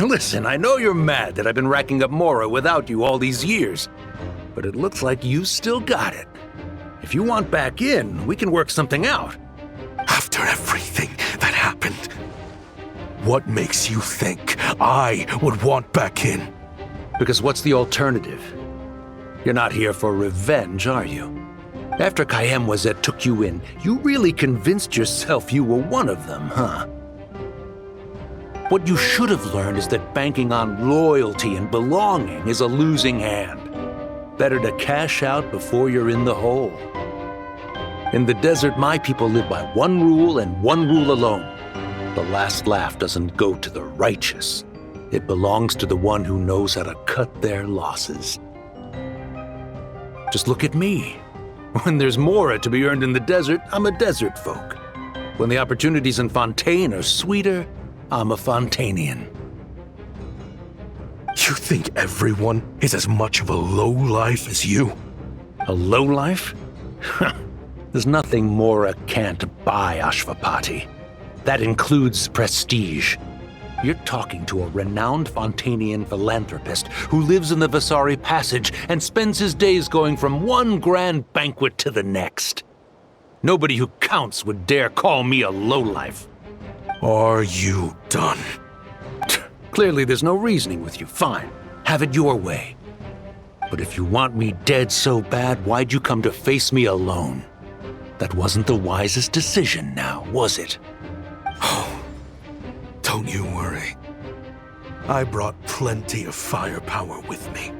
[SPEAKER 16] Listen, I know you're mad that I've been racking up Mora without you all these years, but it looks like you still got it. If you want back in, we can work something out.
[SPEAKER 8] After everything that happened, what makes you think I would want back in?
[SPEAKER 16] Because what's the alternative? You're not here for revenge, are you? After Kayemwazet took you in, you really convinced yourself you were one of them, huh? What you should have learned is that banking on loyalty and belonging is a losing hand. Better to cash out before you're in the hole. In the desert, my people live by one rule and one rule alone. The last laugh doesn't go to the righteous. It belongs to the one who knows how to cut their losses. Just look at me. When there's Mora to be earned in the desert, I'm a desert folk. When the opportunities in Fontaine are sweeter, I'm a Fontanian.
[SPEAKER 8] You think everyone is as much of a lowlife as you?
[SPEAKER 16] A lowlife? There's nothing Mora can't buy, Ashvapati. That includes prestige. You're talking to a renowned Fontanian philanthropist who lives in the Vasari Passage and spends his days going from one grand banquet to the next. Nobody who counts would dare call me a lowlife.
[SPEAKER 8] Are you done?
[SPEAKER 16] Clearly there's no reasoning with you. Fine. Have it your way. But if you want me dead so bad, why'd you come to face me alone? That wasn't the wisest decision now, was it?
[SPEAKER 8] Oh, don't you worry. I brought plenty of firepower with me.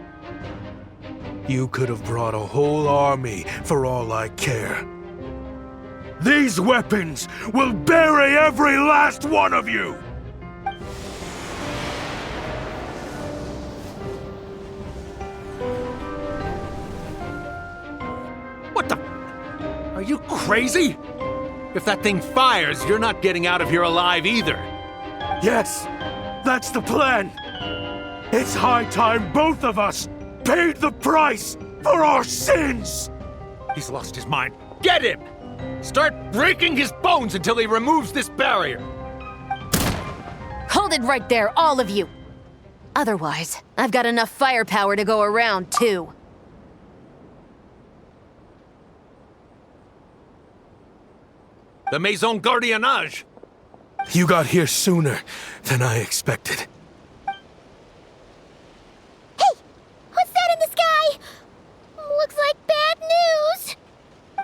[SPEAKER 8] You could have brought a whole army for all I care. These weapons will bury every last one of you!
[SPEAKER 16] What the? Are you crazy? If that thing fires, you're not getting out of here alive either.
[SPEAKER 8] Yes, that's the plan. It's high time both of us paid the price for our sins!
[SPEAKER 16] He's lost his mind. Get him! Start breaking his bones until he removes this barrier.
[SPEAKER 12] Hold it right there, all of you! Otherwise, I've got enough firepower to go around, too.
[SPEAKER 16] The Maison Gardiennage!
[SPEAKER 8] You got here sooner than I expected.
[SPEAKER 6] Hey! What's that in the sky? Looks like bad news!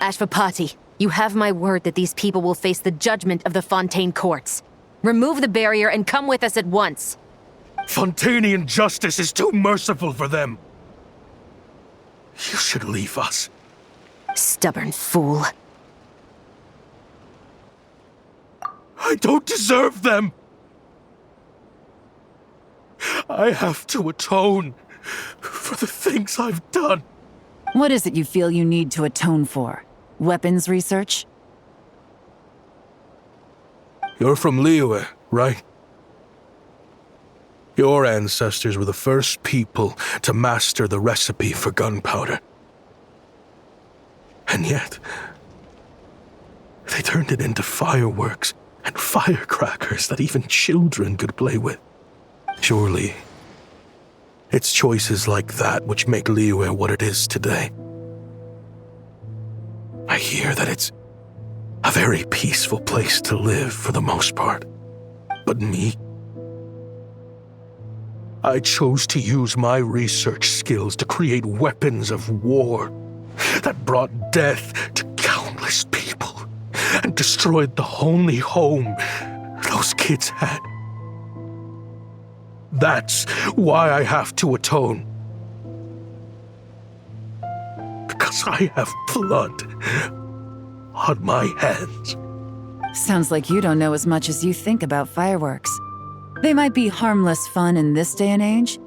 [SPEAKER 12] Ashvapati, you have my word that these people will face the judgment of the Fontaine courts. Remove the barrier and come with us at once.
[SPEAKER 8] Fontanian justice is too merciful for them. You should leave us.
[SPEAKER 12] Stubborn fool.
[SPEAKER 8] I don't deserve them. I have to atone for the things I've done.
[SPEAKER 9] What is it you feel you need to atone for? Weapons research?
[SPEAKER 8] You're from Liyue, right? Your ancestors were the first people to master the recipe for gunpowder. And yet, they turned it into fireworks and firecrackers that even children could play with. Surely, it's choices like that which make Liyue what it is today. I hear that it's a very peaceful place to live for the most part. But me? I chose to use my research skills to create weapons of war that brought death to countless people. and destroyed the only home those kids had. That's why I have to atone. Because I have blood on my hands.
[SPEAKER 9] Sounds like you don't know as much as you think about fireworks. They might be harmless fun in this day and age,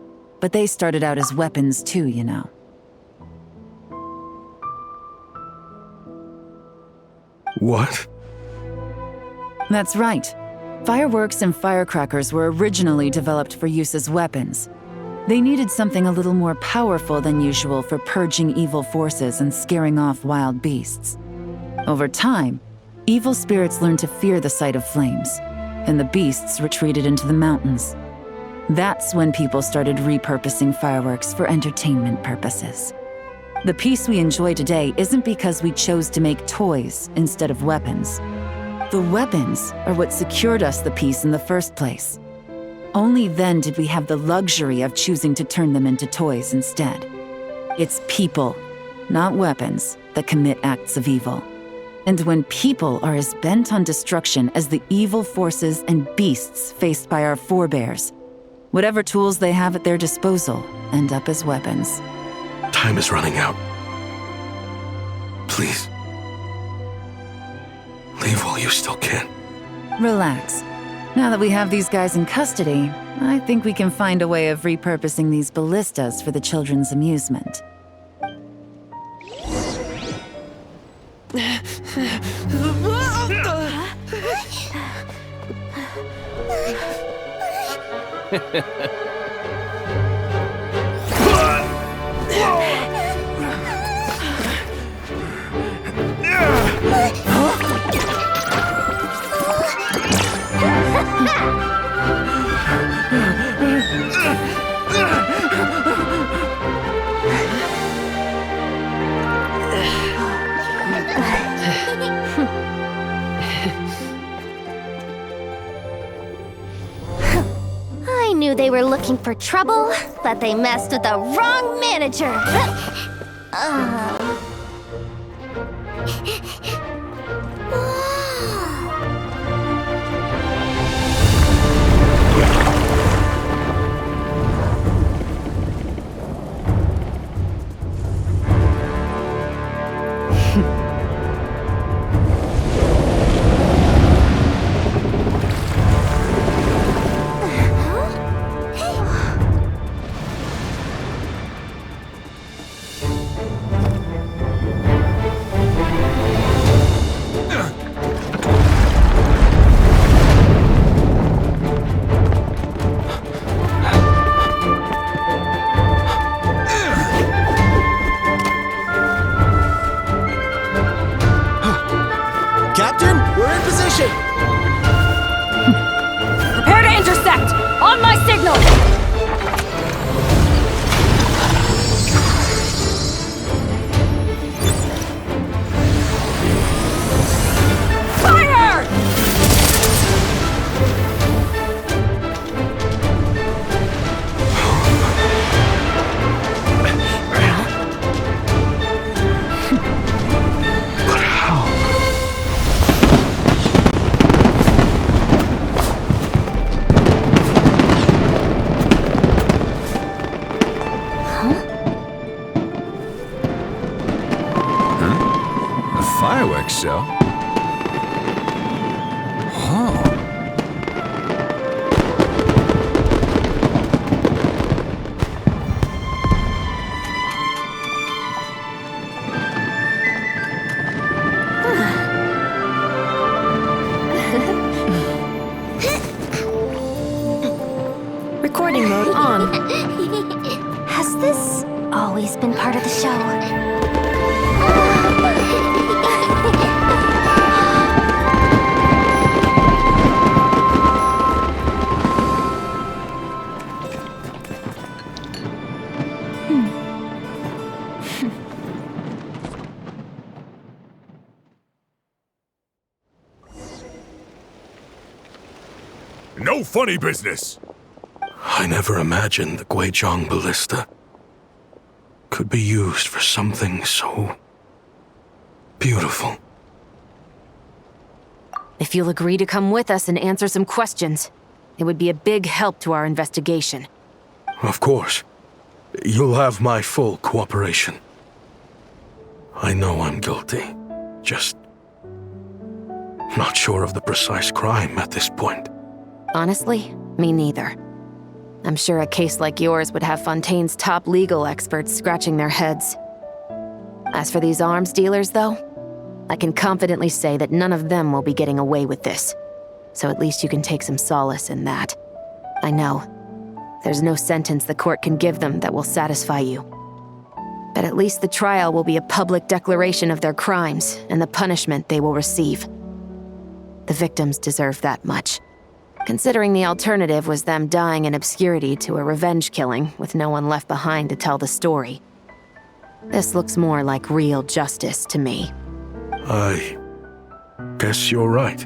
[SPEAKER 9] but they started out as weapons too, you know.
[SPEAKER 8] What?
[SPEAKER 9] That's right. Fireworks and firecrackers were originally developed for use as weapons. They needed something a little more powerful than usual for purging evil forces and scaring off wild beasts. Over time, evil spirits learned to fear the sight of flames, and the beasts retreated into the mountains. That's when people started repurposing fireworks for entertainment purposes. The peace we enjoy today isn't because we chose to make toys instead of weapons. The weapons are what secured us the peace in the first place. Only then did we have the luxury of choosing to turn them into toys instead. It's people, not weapons, that commit acts of evil. And when people are as bent on destruction as the evil forces and beasts faced by our forebears, whatever tools they have at their disposal end up as weapons.
[SPEAKER 8] Time is running out. Please. Leave while you still can.
[SPEAKER 9] Relax. Now that we have these guys in custody, I think we can find a way of repurposing these ballistas for the children's amusement.
[SPEAKER 2] I knew they were looking for trouble, but they messed with the wrong manager.
[SPEAKER 13] Captain, we're in position!
[SPEAKER 5] Prepare to intersect! On my signal! Fire!
[SPEAKER 8] But how?
[SPEAKER 14] Fireworks show? Oh.
[SPEAKER 3] Recording mode on.
[SPEAKER 2] Has this always been part of the show?
[SPEAKER 15] No funny business!
[SPEAKER 8] I never imagined the Guizhong ballista could be used for something so beautiful.
[SPEAKER 12] If you'll agree to come with us and answer some questions, it would be a big help to our investigation.
[SPEAKER 8] Of course. You'll have my full cooperation. I know I'm guilty. Just not sure of the precise crime at this point.
[SPEAKER 12] Honestly, me neither. I'm sure a case like yours would have Fontaine's top legal experts scratching their heads. As for these arms dealers, though, I can confidently say that none of them will be getting away with this. So at least you can take some solace in that. I know. There's no sentence the court can give them that will satisfy you. But at least the trial will be a public declaration of their crimes and the punishment they will receive. The victims deserve that much, considering the alternative was them dying in obscurity to a revenge killing with no one left behind to tell the story. This looks more like real justice to me.
[SPEAKER 8] I guess you're right.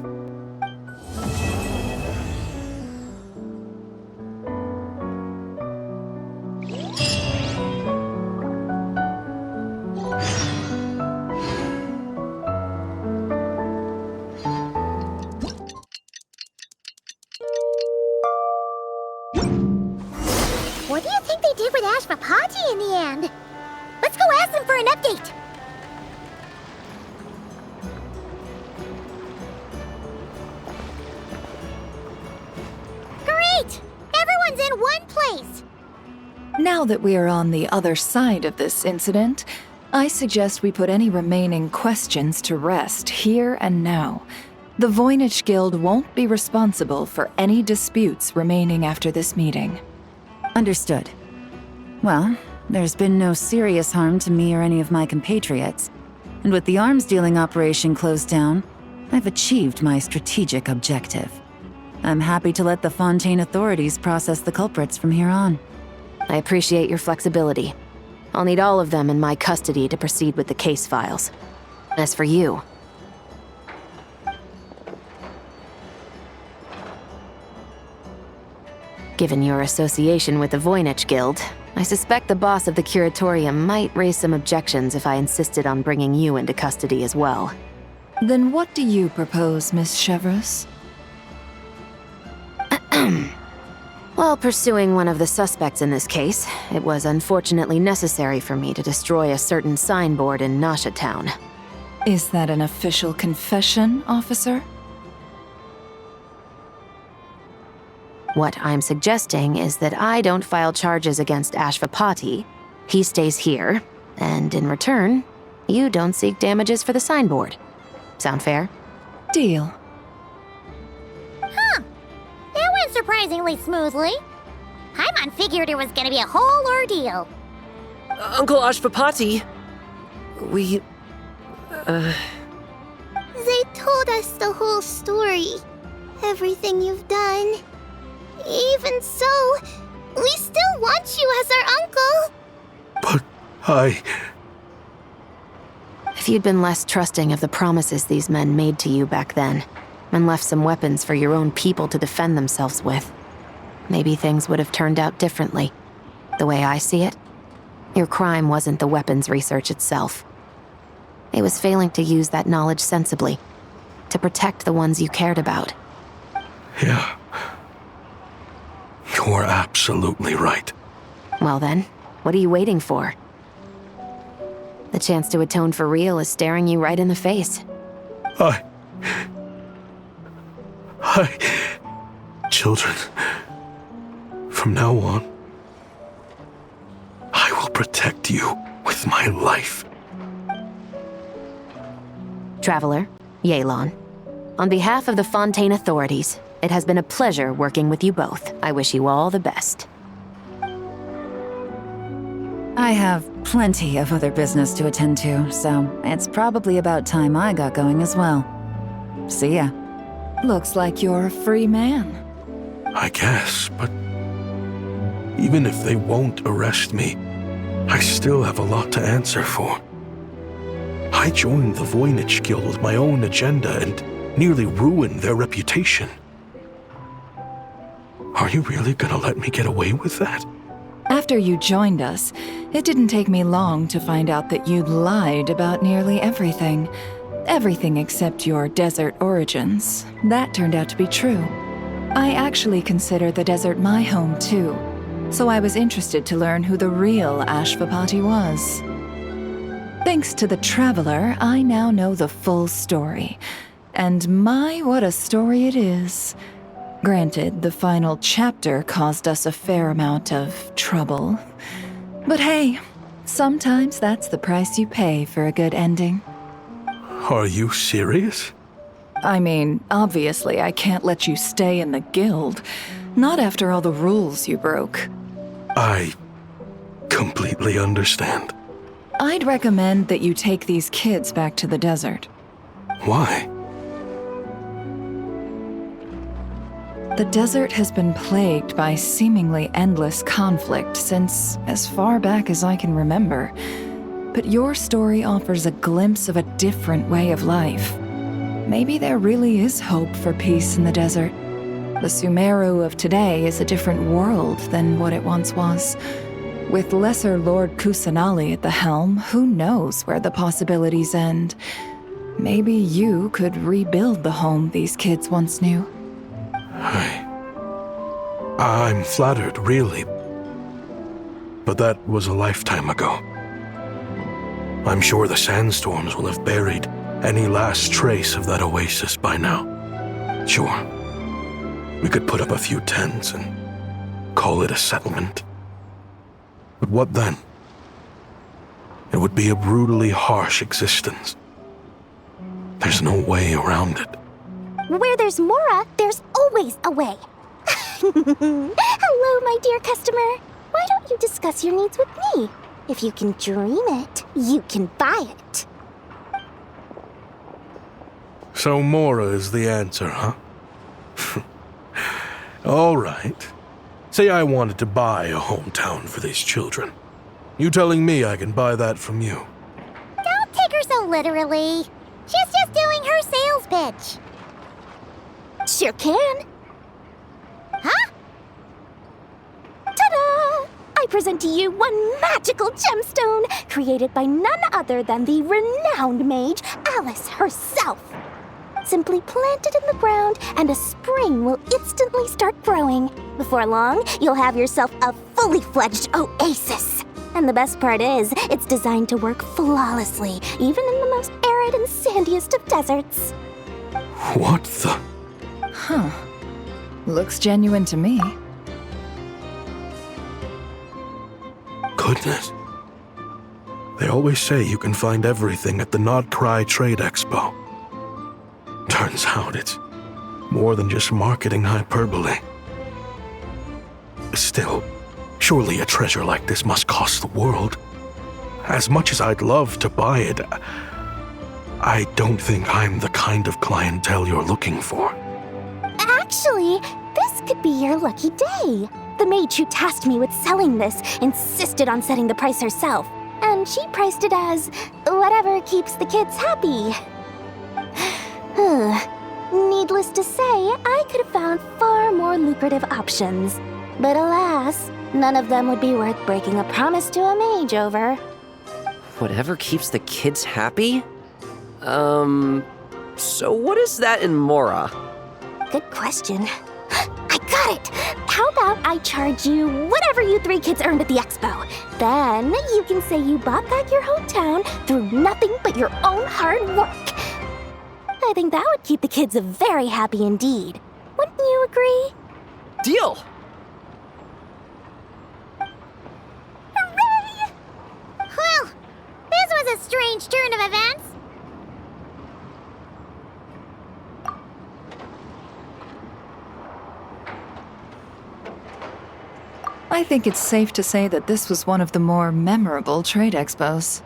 [SPEAKER 6] What do you think they did with Ashvapati in the end? Let's go ask them for an update. Great! Everyone's in one place.
[SPEAKER 11] Now that we are on the other side of this incident, I suggest we put any remaining questions to rest here and now. The Voynich Guild won't be responsible for any disputes remaining after this meeting.
[SPEAKER 9] Understood. Well, there's been no serious harm to me or any of my compatriots. And with the arms dealing operation closed down, I've achieved my strategic objective. I'm happy to let the Fontaine authorities process the culprits from here on.
[SPEAKER 12] I appreciate your flexibility. I'll need all of them in my custody to proceed with the case files. As for you... Given your association with the Voynich Guild, I suspect the boss of the Curatorium might raise some objections if I insisted on bringing you into custody as well.
[SPEAKER 11] Then what do you propose, Miss Chevreuse?
[SPEAKER 12] While pursuing one of the suspects in this case, it was unfortunately necessary for me to destroy a certain signboard in Nasha Town.
[SPEAKER 11] Is that an official confession, officer?
[SPEAKER 12] What I'm suggesting is that I don't file charges against Ashvapati. He stays here, and in return, you don't seek damages for the signboard. Sound fair?
[SPEAKER 11] Deal.
[SPEAKER 6] Huh. That went surprisingly smoothly. Paimon figured it was gonna be a whole ordeal.
[SPEAKER 4] Uncle Ashvapati, we...
[SPEAKER 6] They told us the whole story. Everything you've done. Even so, we still want you as our uncle.
[SPEAKER 8] But
[SPEAKER 12] If you'd been less trusting of the promises these men made to you back then, and left some weapons for your own people to defend themselves with, maybe things would have turned out differently. The way I see it, your crime wasn't the weapons research itself. It was failing to use that knowledge sensibly, to protect the ones you cared about.
[SPEAKER 8] Yeah. You're absolutely right.
[SPEAKER 12] Well then, what are you waiting for? The chance to atone for real is staring you right in the face.
[SPEAKER 8] Children, from now on, I will protect you with my life.
[SPEAKER 12] Traveler, Yelan, on behalf of the Fontaine authorities, it has been a pleasure working with you both. I wish you all the best.
[SPEAKER 9] I have plenty of other business to attend to, so it's probably about time I got going as well. See ya.
[SPEAKER 11] Looks like you're a free man.
[SPEAKER 8] I guess, but even if they won't arrest me, I still have a lot to answer for. I joined the Voynich Guild with my own agenda and nearly ruined their reputation. Are you really gonna let me get away with that?
[SPEAKER 11] After you joined us, it didn't take me long to find out that you'd lied about nearly everything. Everything except your desert origins. That turned out to be true. I actually consider the desert my home too, so I was interested to learn who the real Ashvapati was. Thanks to the Traveler, I now know the full story. And my, what a story it is. Granted, the final chapter caused us a fair amount of trouble. But hey, sometimes that's the price you pay for a good ending.
[SPEAKER 8] Are you serious?
[SPEAKER 11] I mean, obviously I can't let you stay in the guild. Not after all the rules you broke.
[SPEAKER 8] I completely understand.
[SPEAKER 11] I'd recommend that you take these kids back to the desert.
[SPEAKER 8] Why?
[SPEAKER 11] The desert has been plagued by seemingly endless conflict since as far back as I can remember. But your story offers a glimpse of a different way of life. Maybe there really is hope for peace in the desert. The Sumeru of today is a different world than what it once was. With Lesser Lord Kusanali at the helm, who knows where the possibilities end? Maybe you could rebuild the home these kids once knew.
[SPEAKER 8] I'm flattered, really. But that was a lifetime ago. I'm sure the sandstorms will have buried any last trace of that oasis by now. Sure, we could put up a few tents and call it a settlement. But what then? It would be a brutally harsh existence. There's no way around it.
[SPEAKER 6] Where there's Mora, there's always a way. Hello, my dear customer. Why don't you discuss your needs with me? If you can dream it, you can buy it.
[SPEAKER 8] So Mora is the answer, huh? All right. Say I wanted to buy a hometown for these children. You telling me I can buy that from you?
[SPEAKER 6] Don't take her so literally. She's just doing her sales pitch.
[SPEAKER 2] Sure can.
[SPEAKER 6] Huh?
[SPEAKER 2] Ta-da! I present to you one magical gemstone created by none other than the renowned mage Alice herself. Simply plant it in the ground and a spring will instantly start growing. Before long, you'll have yourself a fully fledged oasis. And the best part is, it's designed to work flawlessly, even in the most arid and sandiest of deserts.
[SPEAKER 8] What the?
[SPEAKER 11] Huh. Looks genuine to me.
[SPEAKER 8] Goodness. They always say you can find everything at the Not Cry Trade Expo. Turns out it's more than just marketing hyperbole. Still, surely a treasure like this must cost the world. As much as I'd love to buy it, I don't think I'm the kind of clientele you're looking for.
[SPEAKER 2] Actually, this could be your lucky day. The mage who tasked me with selling this insisted on setting the price herself, and she priced it as whatever keeps the kids happy. Needless to say, I could have found far more lucrative options. But alas, none of them would be worth breaking a promise to a mage over.
[SPEAKER 4] Whatever keeps the kids happy? So what is that in Mora?
[SPEAKER 2] Good question. I got it! How about I charge you whatever you three kids earned at the expo? Then you can say you bought back your hometown through nothing but your own hard work. I think that would keep the kids very happy indeed. Wouldn't you agree?
[SPEAKER 4] Deal!
[SPEAKER 6] Hooray! Well, this was a strange turn of events.
[SPEAKER 11] I think it's safe to say that this was one of the more memorable trade expos.